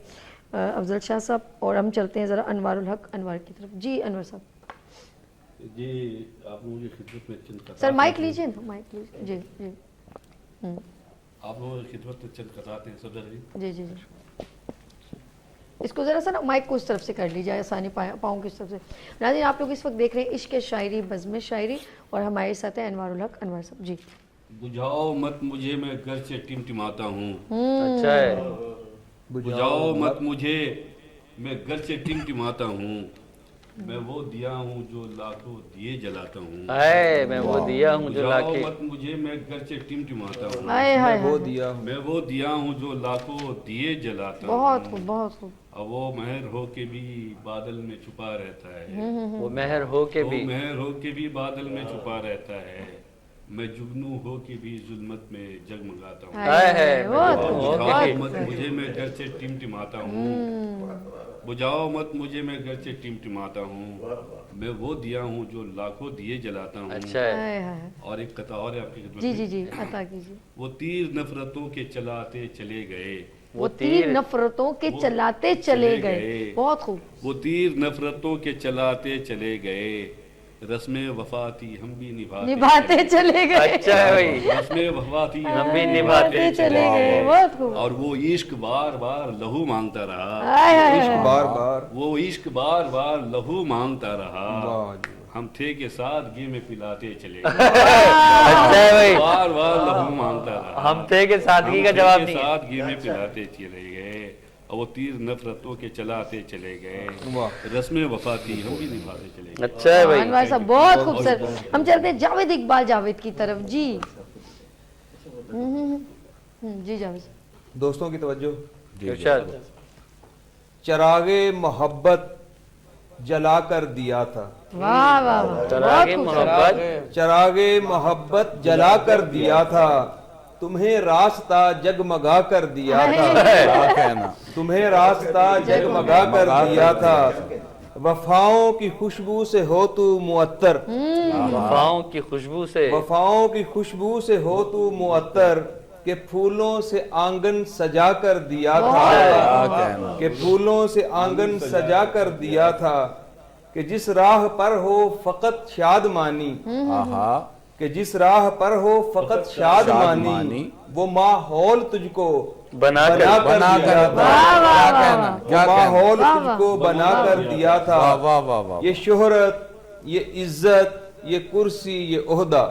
افضل شاہ صاحب. اور ہم چلتے ہیں ذرا انوار الحق انوار کی طرف. جی انور صاحب. جی آپ لوگوں کی خدمت میں چند قطعات. سر مائک لیجئے نا مائک لیجئے. جی جی آپ لوگوں کی خدمت میں چند قطعات ہیں صدر جی. جی جی جی اس کو ذرا سا نا مائک کو اس طرف سے کر لیجیے آسانی پاؤں کی اس طرف سے. ناظرین آپ لوگ اس وقت دیکھ رہے ہیں عشق شاعری بزم شاعری اور ہمارے ساتھ ہیں انوار الحق انوار صاحب. جی بجھاؤ مت مجھے میں گھر سے ٹمٹماتا ہوں. اچھا ہے. بجھاؤ مت مجھے میں گھر سے ٹمٹماتا ہوں. میں وہ دیا ہوں جو لاکھوں دیے جلاتا ہوں. میں وہ دیا ہوں جو بجھاؤ مت مجھے میں گھر سے ٹمٹماتا ہوں. میں وہ دیا ہوں جو لاکھوں دیے جلاتا ہوں. بہت خوب بہت خوب. اب وہ مہر ہو کے بھی بادل میں چھپا رہتا ہے. وہ مہر ہو کے بھی بادل میں چھپا رہتا ہے. میں جگنو ہو کے بھی ظلمت میں جگمگاتا ہوں. بجھاؤ مت مجھے میں گھر سے ٹمٹماتا ہوں. بجھاؤ مت مجھے میں گھر سے ٹمٹماتا ہوں. میں وہ دیا ہوں جو لاکھوں دیے جلاتا ہوں. اچھا ہے. اور ایک قطعہ اور ہے آپ کی خدمت میں. جی جی عطا کیجیے. وہ تیر نفرتوں کے چلاتے چلے گئے. وہ تیر نفرتوں کے چلاتے چلے گئے. بہت خوب. وہ تیر نفرتوں کے چلاتے چلے گئے. رسم وفا تھی ہم بھی نبھاتے چلے گئے. اچھا ہے بھائی. رسم وفا تھی ہم بھی نبھاتے چلے گئے. بہت خوب. اور وہ عشق بار بار لہو مانگتا رہا. وہ عشق بار بار لہو مانگتا رہا. ہم تھے کے سادگی میں پلاتے چلے گئے. اچھا ہے بھائی. بار بار لہو مانگتا رہا. ہم تھے کے سادگی کا جواب نہیں. سادگی میں پلاتے چلے گئے. اور وہ تیر نفرتوں کے چلاتے چلے گئے. رسم وفا تھی ہم بھی نبھاتے چلے گئے. اچھا ہے بھائی. انوار صاحب بہت خوبصورت. ہم چلتے ہیں جاوید اقبال جاوید کی طرف. جی جی جاوید دوستوں کی توجہ. چراغ محبت جلا کر دیا تھا. واہ واہ. چراغ محبت جلا کر دیا تھا. تمہیں راستہ جگمگا کر دیا تھا. تمہیں راستہ جگمگا کر دیا تھا. وفاؤں کی خوشبو سے ہو تو معطر. وفاؤں کی خوشبو سے. وفاؤں کی خوشبو سے ہو تو معطر. کہ پھولوں سے آنگن سجا کر دیا تھا. کہ پھولوں سے آنگن سجا کر دیا تھا. کہ جس راہ پر ہو فقط شادمانی. کہ جس راہ پر ہو فقط شادمانی وہ ماحول تجھ کو بنا کر دیا تھا، وہ ماحول تجھ کو بنا کر دیا تھا، یہ شہرت، یہ عزت، یہ کرسی، یہ عہدہ،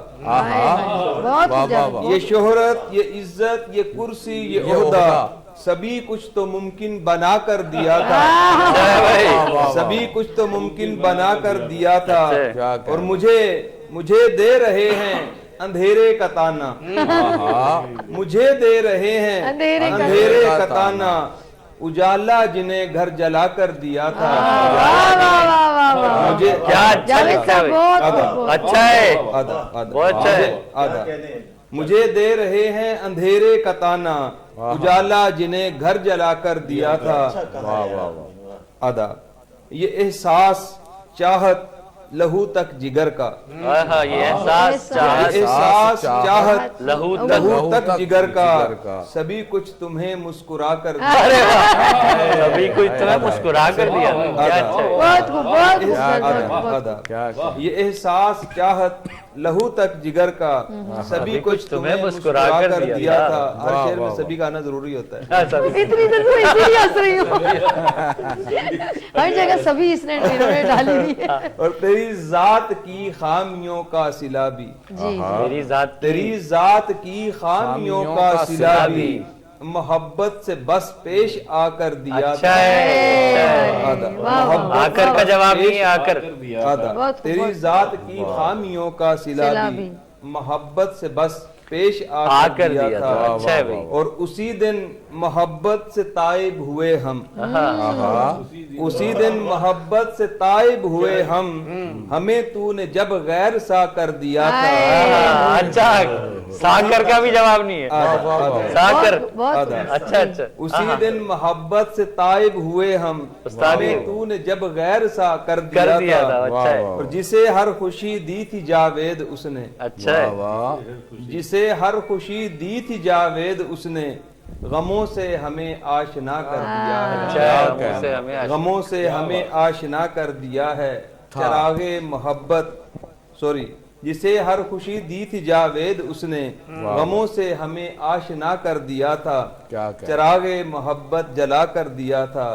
یہ شہرت، یہ عزت، یہ کرسی، یہ عہدہ سبھی کچھ تو ممکن بنا کر دیا تھا، سبھی کچھ تو ممکن بنا کر دیا تھا، اور مجھے دے رہے ہیں اندھیرے کا تانا، مجھے دے رہے ہیں اندھیرے کا تانا، اجالا جنہیں گھر جلا کر دیا تھا۔ مجھے کیا اچھا ہے، بہت اچھا ہے۔ مجھے دے رہے ہیں اندھیرے کا تانا، اجالا جنہیں گھر جلا کر دیا تھا۔ ادا یہ احساس چاہت لہو تک جگر کا، یہ احساس چاہت لہو تک جگر کا، سبھی کچھ تمہیں مسکرا کر دیا، سبھی کچھ تمہیں مسکرا کر دیا۔ یہ احساس چاہت لہو تک جگر کا، سبھی کچھ تمہیں مسکرا کر دیا تھا۔ ہر شعر میں سبھی کا آنا ضروری ہوتا ہے، اتنی دیر سے اسی لیے ہنس رہی ہوں، ہر جگہ سبھی اس نے ڈالی ہوئی ہے۔ اور تیری ذات کی خامیوں کا صلہ بھی، تیری ذات کی خامیوں کا صلہ بھی محبت سے بس پیش آ کر دیا تھا۔ آ کر کا جواب نہیں، آ کر تیری ذات کی خامیوں کا صلہ بھی محبت سے بس پیش آ کر دیا تھا، اور اسی دن محبت سے تائب ہوئے ہم، اسی دن محبت سے تائب ہوئے ہم، ہمیں تو نے جب غیر سا کر دیا تھا۔ اچھا، ساکر کا بھی جواب نہیں ہے، ساکر، اچھا اچھا، اسی دن محبت سے تائب ہوئے ہم، ہمیں تو نے جب غیر سا کر دیا تھا، اور جسے ہر خوشی دی تھی جاوید اس نے، اچھا، جسے ہر خوشی دی تھی جاوید اس نے، غموں سے ہمیں آشنا کر دیا ہے، غموں سے ہمیں آشنا کر دیا ہے، چراغ محبت، جسے ہر خوشی دی تھی جاوید اس نے، غموں سے ہمیں آشنا کر دیا تھا، چراغ محبت جلا کر دیا تھا،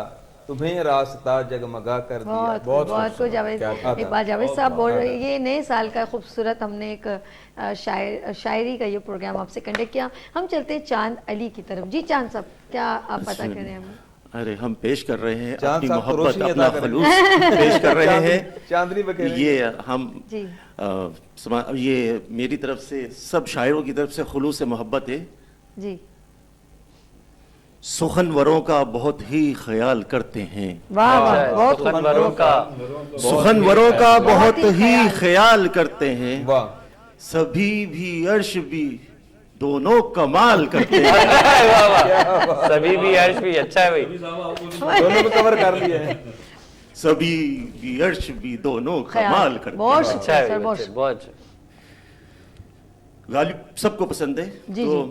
تمہیں راستہ جگمگا کر دیا۔ بہت کو جاوید اقبال جاوید صاحب بول رہے ہیں، یہ نئے سال کا خوبصورت ہم نے ایک شاعری کا یہ پروگرام آپ سے کنڈکٹ کیا۔ ہم چلتے ہیں چاند علی کی طرف۔ جی چاند صاحب، کیا آپ پتہ کریں ہمیں؟ ارے ہم پیش کر رہے ہیں اپنی محبت، اپنا خلوص پیش کر رہے ہیں۔ یہ ہم یہ میری طرف سے سب شاعروں کی طرف سے خلوص محبت ہے۔ جی، سخنوروں کا بہت ہی خیال کرتے ہیں، سخنوروں کا بہت ہی خیال کرتے ہیں، سبھی بھی عرش بھی دونوں کمال کرتے ہیں، سبھی بھی عرش بھی، اچھا ہے بھائی، دونوں کو کور کر لیا ہے، سبھی بھی عرش بھی دونوں کمال کرتے ہیں، اچھا ہے، بہت اچھا، غالب سب کو پسند ہے۔ تو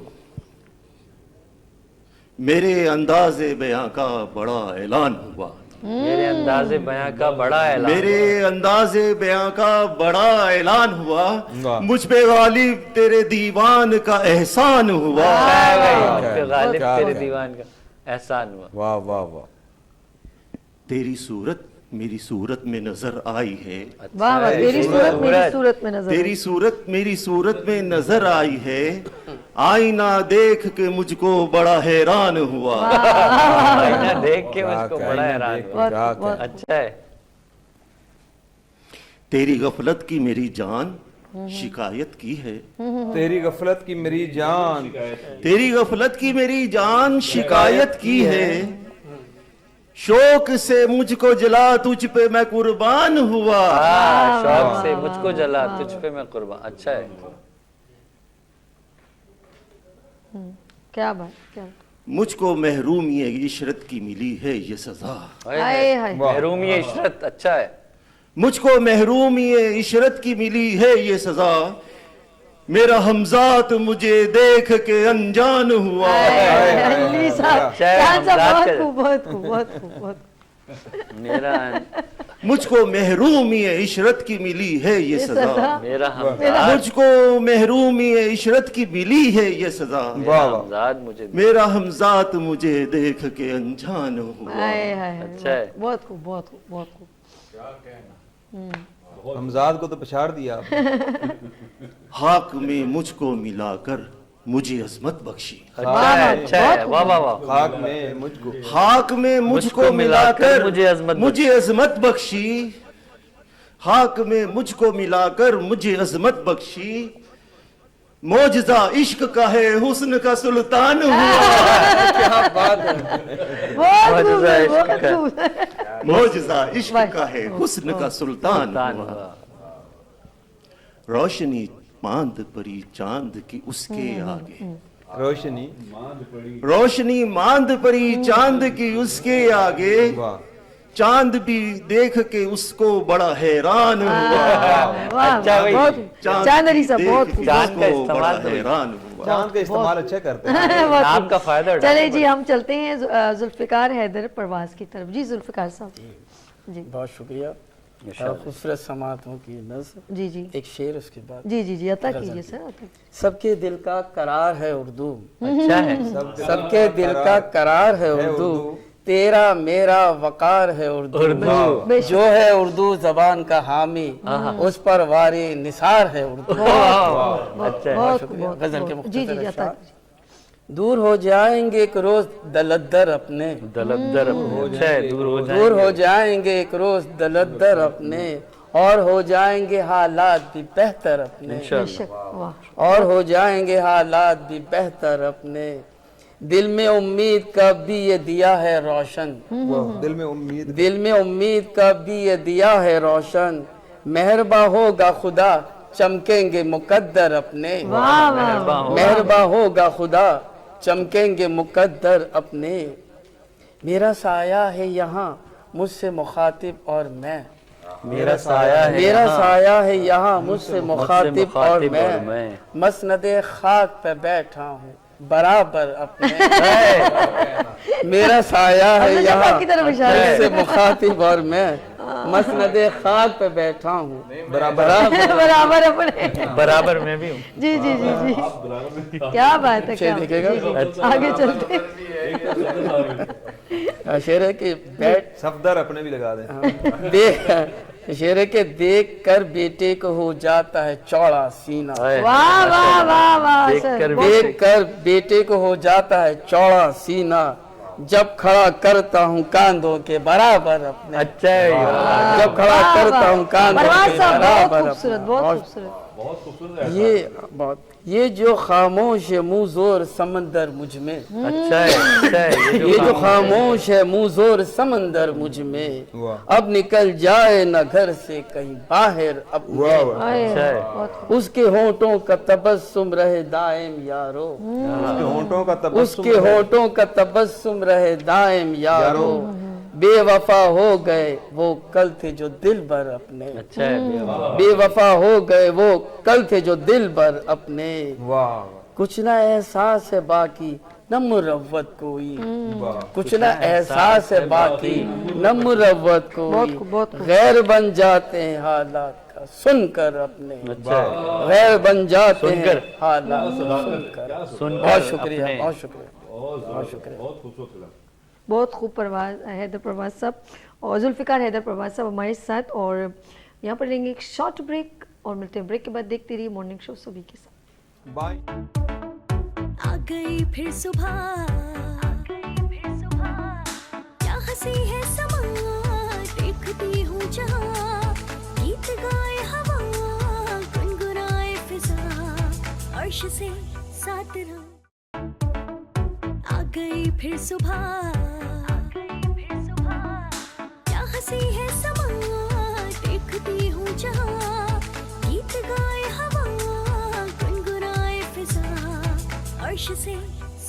میرے انداز بیاں کا بڑا اعلان ہوا، میرے انداز بیاں کا بڑا اعلان، میرے انداز بیاں کا بڑا اعلان ہوا، مجھ پہ غالب تیرے دیوان کا احسان ہوا، غالب تیرے دیوان کا احسان ہوا۔ واہ واہ واہ، تیری صورت میری صورت میں نظر آئی ہے، واہ واہ، تیری صورت میری صورت میں نظر، تیری صورت میری صورت میں نظر آئی ہے، آئینہ دیکھ کے مجھ کو بڑا حیران ہوا، آئینہ دیکھ کے مجھ کو بڑا حیران ہوا، اچھا ہے۔ تیری غفلت کی میری جان شکایت کی ہے، تیری غفلت کی میری جان، تیری غفلت کی میری جان شکایت کی ہے، شوق سے مجھ کو جلا تجھ پہ میں قربان ہوا، شوق سے مجھ کو جلا تجھ پہ میں قربان، اچھا ہے، کیا بات، کیا مجھ کو محرومی عشرت کی ملی ہے یہ سزا، محرومی عشرت، اچھا ہے، مجھ کو محرومی عشرت کی ملی ہے یہ سزا، میرا حمزات مجھے دیکھ کے انجان ہوا، بہت خوب، بہت خوب، بہت خوب، بہت خوب۔ مجھ کو محرومی عشرت کی ملی ہے یہ سزا، میرا ہمزاد مجھ کو محرومی عشرت کی ملی ہے یہ سزا، میرا ہمزاد مجھے دیکھ کے انجان ہوا۔ اچھا ہے، بہت خوب، بہت خوب، بہت خوب۔ ہمزاد کو تو پچھاڑ دیا آپ نے۔ خاک میں مجھ کو ملا کر مجھے عظمت بخشی، اچھا ہے، واہ واہ واہ۔ خاک میں مجھ کو، خاک میں مجھ کو ملا کر مجھے عظمت بخشی، خاک میں مجھ کو ملا کر مجھے عظمت بخشی، معجزہ عشق کا ہے حسن کا سلطان ہوا، کیا بات ہے، معجزہ عشق کا، معجزہ عشق کا ہے حسن کا سلطان ہوا، روشنی ماند پری چاند کی اس کے آگے، روشنی روشنی ماند پری چاند کی اس کے آگے، واہ، چاند بھی دیکھ کے اس کو بڑا حیران ہوا، چاند علی صاحب بہت خوب۔ چاند کا استعمال تو حیران ہوا۔ چاند کا استعمال اچھا کرتے ہیں۔ نام کا فائدہ اٹھاتے چلے جی ہم چلتے ہیں ذوالفقار حیدر پرواز کی طرف۔ جی ذوالفقار صاحب جی بہت شکریہ، خوبصورت سماعتوں کی نظم، جی جی ایک شعر اس کے بعد۔ جی جی جی عطا کیجیے سر، عطا کیجیے۔ سب کے دل کا قرار ہے اردو، اچھا ہے، سب کے دل کا قرار ہے اردو، تیرا میرا وقار ہے اردو، جو ہے اردو زبان کا حامی اس پر واری نثار ہے اردو۔ بہت شکریہ، غزل کے جی مختصر جی عطا اشعار۔ کیجیے۔ دور ہو جائیں گے ایک روز دلدر اپنے، دلدر اچھا ہے، دور ہو جائیں گے ایک روز دلدر اپنے، اور ہو جائیں گے حالات بھی بہتر اپنے، بے شک، واہ، اور ہو جائیں گے حالات بھی بہتر اپنے، دل میں امید کا بھی یہ دیا ہے روشن، دل میں امید، دل میں امید کا بھی یہ دیا ہے روشن، مہرباں ہوگا خدا چمکیں گے مقدر اپنے، مہرباں ہوگا خدا چمکیں گے مقدر اپنے، میرا سایہ ہے یہاں مجھ سے مخاطب اور میں، میرا سایہ ہے، میرا سایہ ہے یہاں مجھ سے مخاطب اور میں، مسند خاک پہ بیٹھا ہوں برابر اپنے، میرا سایہ ہے یہاں مجھ سے مخاطب اور میں، مسند خاک پہ بیٹھا ہوں برابر اپنے، برابر میں بھی ہوں۔ جی جی جی جی کیا بات ہے، کیا دیکھے گا آگے چلتے شعر ہے کہ بیٹھ صفدر اپنے بھی لگا دیں، شعر ہے کہ دیکھ کر بیٹے کو ہو جاتا ہے چوڑا سینہ، واہ واہ واہ واہ سر، دیکھ کر بیٹے کو ہو جاتا ہے چوڑا سینہ، جب کھڑا کرتا ہوں کاندھوں کے برابر اپنے، اچھا ہے، جب کھڑا کرتا ہوں کاندھوں پرواز کے صاحب بہت برابر خوبصورت، اپنے، بہت خوبصورت۔ یہ جو خاموش ہے منہ زور سمندر مجھ میں، اچھا ہے، اچھا ہے، یہ جو خاموش ہے منہ زور سمندر مجھ میں، اب نکل جائے نہ گھر سے کہیں باہر اپنے، اچھا ہے، اس کے ہونٹوں کا تبسم رہے دائم یارو، اس کے ہونٹوں کا اس کے ہونٹوں کا تبسم رہے دائم یارو، بے وفا ہو گئے وہ کل تھے جو دل بھر اپنے، اچھا ہے، بے وفا ہو گئے وہ کل تھے جو دل بھر اپنے، واہ، کچھ نہ احساس ہے باقی نہ مروت کوئی، کچھ نہ احساس ہے باقی نہ مروت کوئی، غیر بن جاتے ہیں حالات کا سن کر اپنے، غیر بن جاتے ہیں حالات سن کر، بہت شکریہ، بہت شکریہ، بہت شکریہ، بہت خوب پرواز حیدر پرواز صاحب اور ذوالفقار حیدر پرواز صاحب ہمارے ساتھ، اور یہاں پر لیں گے ایک شارٹ بریک اور ملتے ہیں بریک کے بعد۔ دیکھتے رہیے مارننگ شو سبھی کے ساتھ۔ بائے۔ آ گئی پھر صبح، کیا ہنسی ہے سما، دیکھتی ہوں جہاں، گیت گائے ہوا، گنگنائے فضا، عرش سے ساتھ رہا، آ گئی پھر صبح، کیا ہنسی ہے سما، دیکھتی ہوں جہاں، گیت گائے ہوا، گنگنائے فضا، عرش سے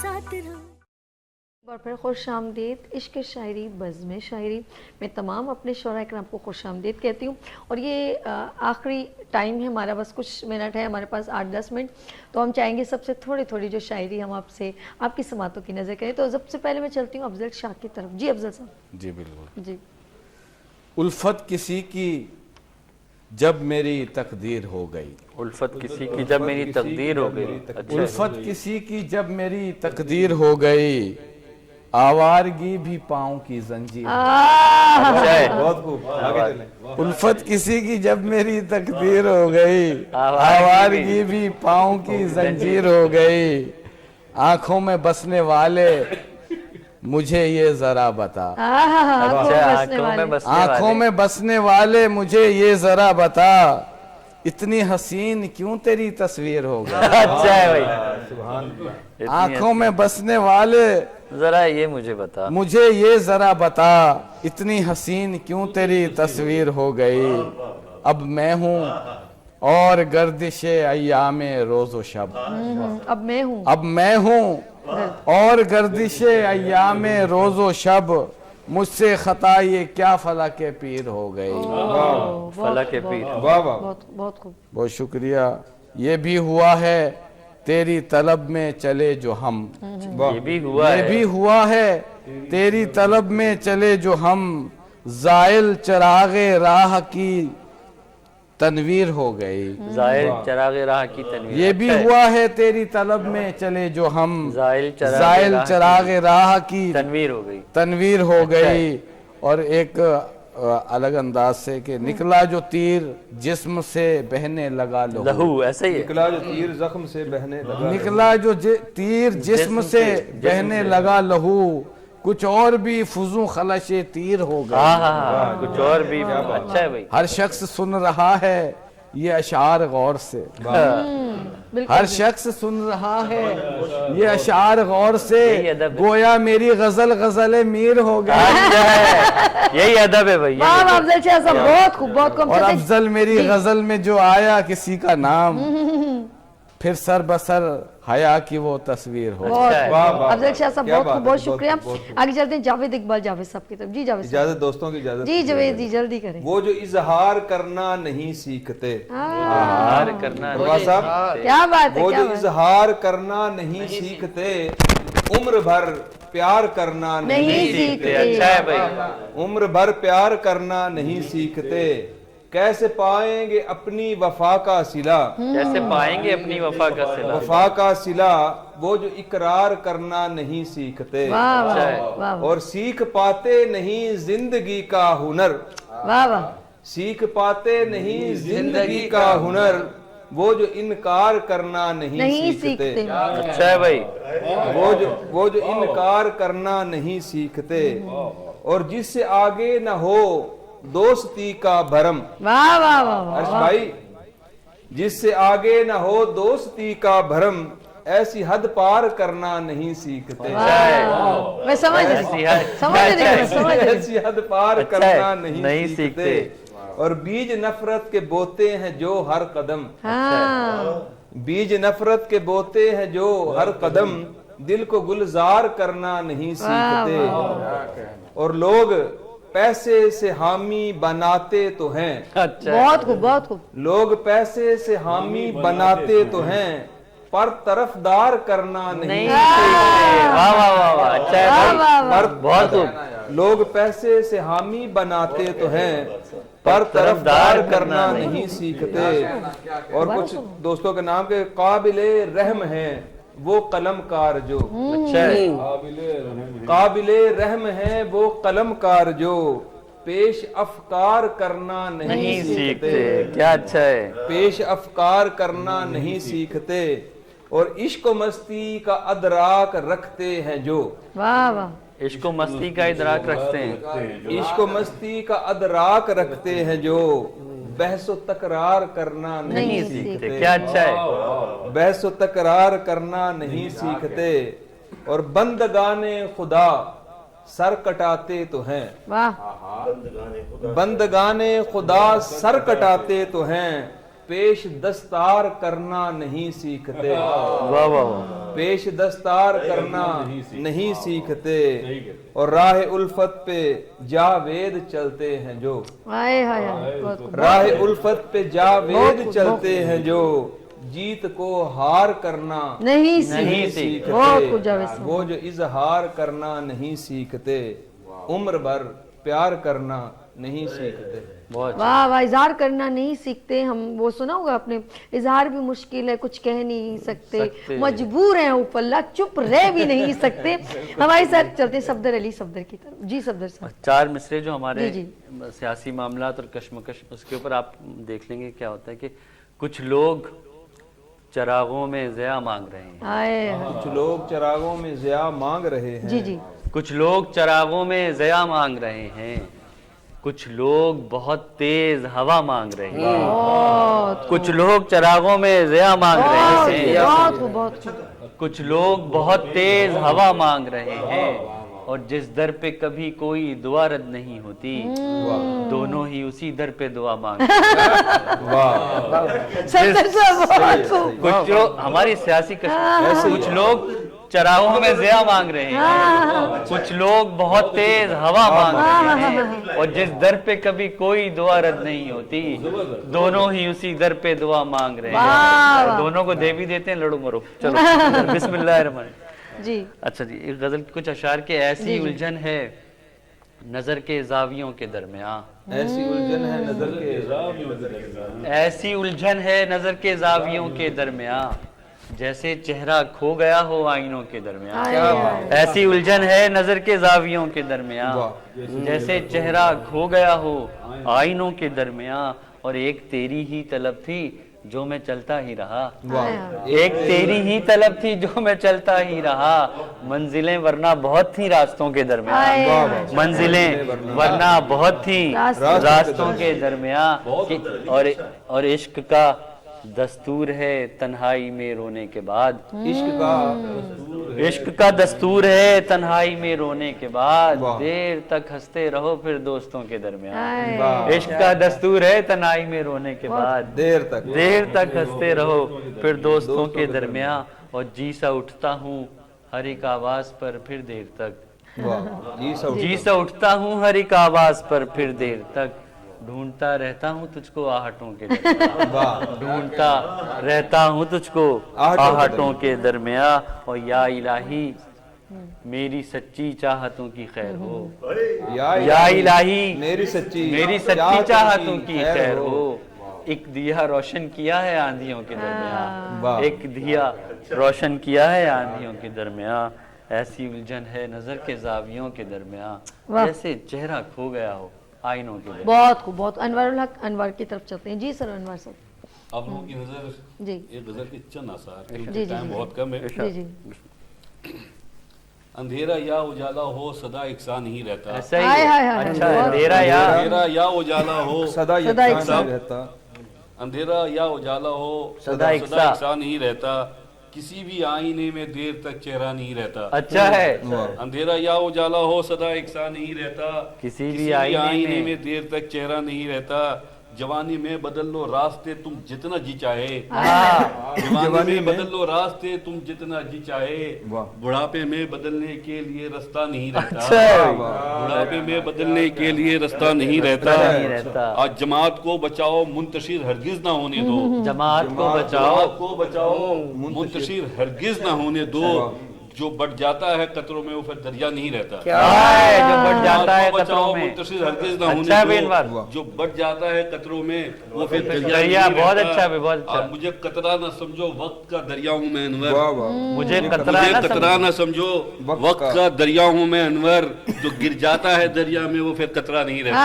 ساتھ رہا۔ ایک بار پھر خوش آمدید عشق شاعری بزم شاعری میں تمام اپنے شعراء کرام کو خوش آمدید کہتی ہوں، اور یہ آخری ٹائم ہے ہمارا، بس کچھ منٹ ہے ہمارے پاس، 8-10 منٹ، تو ہم چاہیں گے سب سے تھوڑی جو شاعری ہم آپ سے آپ کی سماعتوں کی نظر کریں۔ تو سب سے پہلے میں چلتی ہوں افضل شاہ کی طرف۔ جی افضل صاحب۔ جی بالکل، جی उल्फत किसी की जब मेरी तकदीर हो गई, उल्फत किसी की जब मेरी तकदीर हो गई। अच्छा, उल्फत किसी की जब मेरी तकदीर हो गई, आवारगी भी पाँव की जंजीर। अच्छा है। बहुत खूब, आगे चलें। उल्फत किसी की जब मेरी तकदीर हो गई, आवारगी भी पाँव की जंजीर हो गई, आंखों में बसने वाले मुझे ये जरा बता, आंखों में बसने वाले मुझे ये जरा बता, इतनी हसीन क्यों तेरी तस्वीर हो गई। अच्छा है भाई, आंखों में बसने वाले जरा ये मुझे बता, मुझे ये जरा बता, इतनी हसीन क्यों तेरी तस्वीर हो गई। अब मैं हूँ और गर्दिशे अय्यामे रोज़ो शब, अब मैं हूँ, अब मैं हूँ और गर्दिशे अय्यामे रोज़ो शब, मुझसे खता ये क्या फला के पीर हो गई। फला के पीर, वाह वाह, बहुत बहुत खूब। बहुत शुक्रिया। ये भी हुआ है तेरी तलब में चले जो हम, ये भी हुआ ये है, भी हुआ है तेरी तलब में चले जो हम, जायल चरागे राह की तनवीर हो गई। जाहिल चरागे राह की तनवीर। ये भी हुआ है तेरी तलब में चले जो हम, जाहिल चरागे राह की तनवीर हो गई, तनवीर हो गई। और एक अलग अंदाज से कि निकला जो तीर जिस्म से बहने लगा लहू, ऐसे ही है। निकला जो तीर जख्म से बहने लगा, निकला जो तीर जिस्म से बहने लगा लहू, कुछ और भी फुजू खलशे तीर हो गए। हाँ, कुछ और भी। अच्छा है भाई। हर शख्स सुन रहा है ये अशार गौर से, हर शख्स सुन रहा है ये अशार गौर से, गोया मेरी गजल गजल मीर हो गया। यही अदब है भाई। बहुत खूब, बहुत खूब। और अफजल मेरी गजल में जो आया किसी का नाम, फिर सर बसर हया की वो तस्वीर हो। अफजल शाह साहब बहुत खूब, बहुत शुक्रिया। आगे चलते हैं जावेद इकबाल जावेद साहब की तरफ। जी जावेद, इजाजत दोस्तों की इजाजत। जी जावेद जी जल्दी करें। वो जो इजहार करना नहीं सीखते, इजहार करना, साहब क्या बात है, वो जो इजहार करना नहीं सीखते, उम्र भर प्यार करना नहीं सीखते। अच्छा है भाई। उम्र भर प्यार करना नहीं सीखते, कैसे पाएंगे अपनी वफा का सिला, कैसे पाएंगे अपनी वफा का सिला, वफा का सिला, वो जो इकरार करना नहीं सीखते। और सीख पाते नहीं जिंदगी का हुनर, सीख पाते नहीं जिंदगी का हुनर, वो जो इनकार करना नहीं सीखते। अच्छा है भाई। वो जो इनकार करना नहीं सीखते, और जिससे आगे न हो दोस्ती का भरम। वाह वाह वाह अर्श भाई, जिससे आगे न हो दोस्ती का भरम, ऐसी हद पार करना नहीं सीखते। मैं समझ रही, ऐसी हद पार करना नहीं सीखते। और बीज नफरत के बोते हैं जो हर कदम, बीज नफरत के बोते हैं जो हर कदम, दिल को गुलजार करना नहीं सीखते। और लोग पैसे से हामी बनाते तो हैं। अच्छा, बहुत खूब, बहुत खूब। लोग पैसे से हामी बनाते तो हैं, पर तरफदार करना नहीं सीखते। वाह वाह वाह वाह, अच्छा है, बहुत खूब। लोग पैसे से हामी बनाते तो हैं, पर तरफदार करना नहीं सीखते। और कुछ दोस्तों के नाम के काबिले रहम हैं वो कलमकार जो, काबिले रहम है वो कलमकार जो, पेश अफकार करना नहीं सीखते। क्या अच्छा है। पेश अफकार करना नहीं सीखते, और इश्क मस्ती का अदराक रखते हैं जो। वाह वाह। इश्क मस्ती का इदराक रखते हैं, इश्क मस्ती का अदराक रखते हैं जो, बहसो तकरार करना नहीं सीखते। क्या अच्छा है। बहसो तकरार करना नहीं सीखते, और बंदगाने खुदा सर कटाते तो हैं। वाह। बंदगाने खुदा सर कटाते तो हैं, पेश दस्तार करना नहीं सीखते। वाह वाह। पेश दस्तार करना नहीं सीखते, और राह उल्फत पे जावेद चलते हैं जो। राह उल्फत पे जावेद चलते हैं जो, जीत को हार करना नहीं सीखते। वो जो इजहार करना नहीं सीखते, उम्र भर प्यार करना नहीं सीखते। वाह वाह, इजहार करना नहीं सीखते हम। वो सुना होगा आपने, इजहार भी मुश्किल है, कुछ कह नहीं सकते, मजबूर हैं ऊपल्ला, चुप रह भी नहीं सकते। हमारे साथ चलते सफदर अली सफदर की तरफ। जी सफदर साहब। 4 मिसरे जो हमारे सियासी मामलात और कश्मकश, उसके ऊपर आप देख लेंगे क्या होता है कि कुछ लोग चरागों में ज़िया मांग रहे हैं। कुछ लोग चरागों में ज़िया मांग रहे हैं। जी जी। कुछ लोग चरागों में ज़िया मांग रहे हैं, कुछ लोग बहुत तेज हवा मांग रहे हैं, कुछ लोग चरागों में ज़िया मांग रहे हैं, कुछ लोग बहुत तेज हवा मांग रहे हैं, और जिस दर पे कभी कोई दुआ रद्द नहीं होती, दोनों ही उसी दर पे दुआ मांगते हैं। कुछ जो हमारी सियासी कुछ लोग चरागों में ज़िया मांग रहे हैं, कुछ लोग बहुत तेज हवा मांग रहे हैं, और जिस दर पे कभी कोई दुआ रद्द नहीं होती, दोनों ही उसी दर पे दुआ मांग रहे हैं। दोनों को दे भी देते हैं, लड़ो मरो। चलो बिस्मिल्लाह जी। अच्छा जी, एक गजल कुछ अशार के ऐसी उलझन है नजर के जावियों के दरमियान, ऐसी उलझन है नजर के जावियों के दरमियान, ऐसी उलझन है नजर के जावियों के दरमियान, जैसे चेहरा खो गया हो आईनों के दरमियान। ऐसी उलझन है नजर के जावियों के दरमियान, जैसे चेहरा खो गया हो आईनों के दरमियान, और एक तेरी ही तलब थी जो मैं चलता ही रहा, एक तेरी ही तलब थी जो मैं चलता ही रहा, मंजिलें वरना बहुत थी रास्तों के दरमियान, मंजिलें वरना बहुत थी रास्तों के दरमियान, और इश्क का दस्तूर है तन्हाई में रोने के बाद, इश्क का दस्तूर है तन्हाई में रोने के बाद, देर तक हंसते रहो फिर दोस्तों के दरमियान, इश्क का दस्तूर है तन्हाई में रोने के बाद, देर तक हंसते रहो फिर दोस्तों के दरमियान, और जी सा उठता हूँ हर एक आवाज पर फिर देर तक, जी सा उठता हूँ हर एक आवाज पर फिर देर तक, ढूंढता रहता हूँ तुझको आहटों के दरमियान, ढूंढता रहता हूँ तुझको आहटों के दरमियान, और या इलाही मेरी सच्ची चाहतों की खैर हो, या इलाही मेरी सच्ची चाहतों की खैर हो, एक दिया रोशन किया है आंधियों के दरमियान, एक दिया रोशन किया है आंधियों के दरमियान, ऐसी उलझन है नजर के जावियों के दरमियान, जैसे चेहरा खो गया हो आईनों के। बहुत अनवरुल हक अनवर की तरफ चलते हैं। जी सर अनवर साहब। आप लोगों की नजर जी ये गजल के चंद आसार, जी टाइम बहुत कम है। जी जी। अंधेरा या उजाला हो सदा एकसा नहीं रहता, अच्छा, अंधेरा या उजाला हो सदा एकसा नहीं रहता, अंधेरा या उजाला हो सदा एकसा नहीं रहता, किसी भी आईने में देर तक चेहरा नहीं रहता। अच्छा है, अंधेरा या उजाला हो सदा एकसा नहीं रहता, किसी भी आईने में देर तक चेहरा नहीं रहता, जवानी में बदल लो रास्ते तुम जितना जी चाहे, जवानी में बदल लो रास्ते तुम जितना जी चाहे, बुढ़ापे में बदलने के लिए रास्ता नहीं रहता, बुढ़ापे में बदलने के लिए रास्ता नहीं रहता, आज जमात को बचाओ मुंतशिर हरगिज ना होने दो, जमात को बचाओ मुंतशिर हरगिज ना होने दो, जो बढ़ जाता है कतरों में वो फिर दरिया नहीं रहता। क्या है जो बढ़ जाता है कतरों में? हरगिज ना होने दो, जो बढ़ जाता है कतरों में वो फिर दरिया। बहुत अच्छा है, बहुत अच्छा। मुझे कतरा ना समझो वक्त का दरिया हूँ मैं अनवर, मुझे कतरा ना समझो वक्त का दरिया हूँ मैं अनवर, जो गिर जाता है दरिया में वो फिर कतरा नहीं रहता।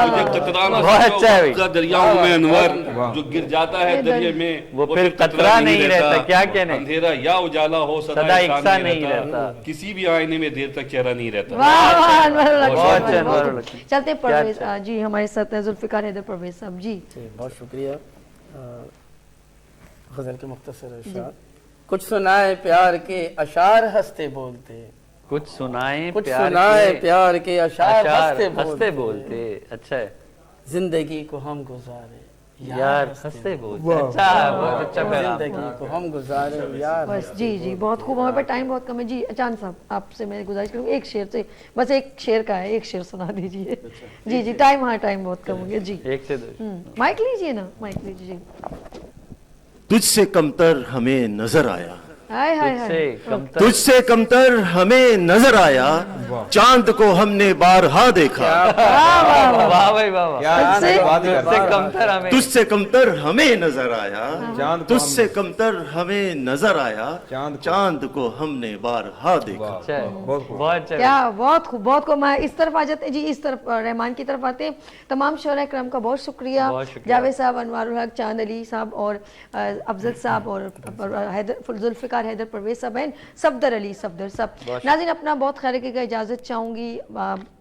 मुझे कतरा ना समझो वक्त का दरिया हूँ मैं अनवर, जो गिर जाता है दरिया में वो फिर कतरा नहीं रहता। क्या कहने? अंधेरा या उजाला हो सदा एकसा नहीं रहता, किसी भी आईने में देर तक चेहरा नहीं रहता। चलते परवेज जी हमारे साथ हैं जुल्फिकार हैदर परवेज साहब। जी बहुत शुक्रिया। गजल के मुख्तसर अशार। कुछ सुनाए प्यार के अशार हंसते बोलते, कुछ सुनाए प्यार के अशार हंसते बोलते। अच्छा है, जिंदगी को हम गुजारे यार हंसते बोलते। अच्छा, बहुत अच्छा पैगाम। जिंदगी को हम गुजारे यार। बस जी जी बहुत खूब। हमारे पास टाइम बहुत कम है। जी अचान साहब आपसे मैं गुजारिश करूँगी एक शेर से, बस एक शेर का है, एक शेर सुना दीजिए। जी जी टाइम, हाँ टाइम बहुत कम हो गया। जी एक से दो। माइक लीजिए ना, माइक लीजिए। तुझसे कमतर हमें नजर आया, हाय हाय हाय तुझसे कमतर हमें नजर आया, चांद को हमने बारहा देखा। वाह भाई वाह, तुझसे कमतर हमें नजर आया, तुझसे कमतर हमें नजर आया, चांद को हमने बारहा देखा। क्या बहुत खूब, बहुत खूब। मैं इस तरफ आ जाते हैं जी, इस तरफ रहमान की तरफ आते हैं। तमाम शोरा करम का बहुत शुक्रिया, जावेद साहब, अनवारुल हक, चांद अली साहब और अफजल साहब और जुल्फ़िकार हैदर, परवेज साहब, सफदर अली, सफदर सब। नाज़रीन, अपना बहुत ख्याल रखिएगा, इजाज़त चाहूँगी,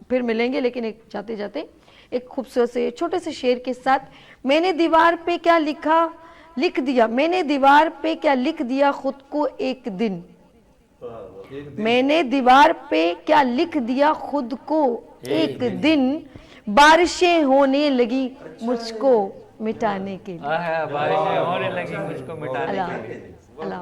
फिर मिलेंगे, लेकिन एक जाते जाते एक खूबसूरत से छोटे से शेर के साथ। मैंने दीवार पे क्या लिख दिया, मैंने दीवार पे क्या लिख दिया खुद को एक दिन, मैंने दीवार पे क्या लिख दिया खुद को एक दिन, बारिशें होने लगी मुझको मिटाने के लिए। बारिशें होने लगी मुझको मिटाने के लिए। अल्लाह।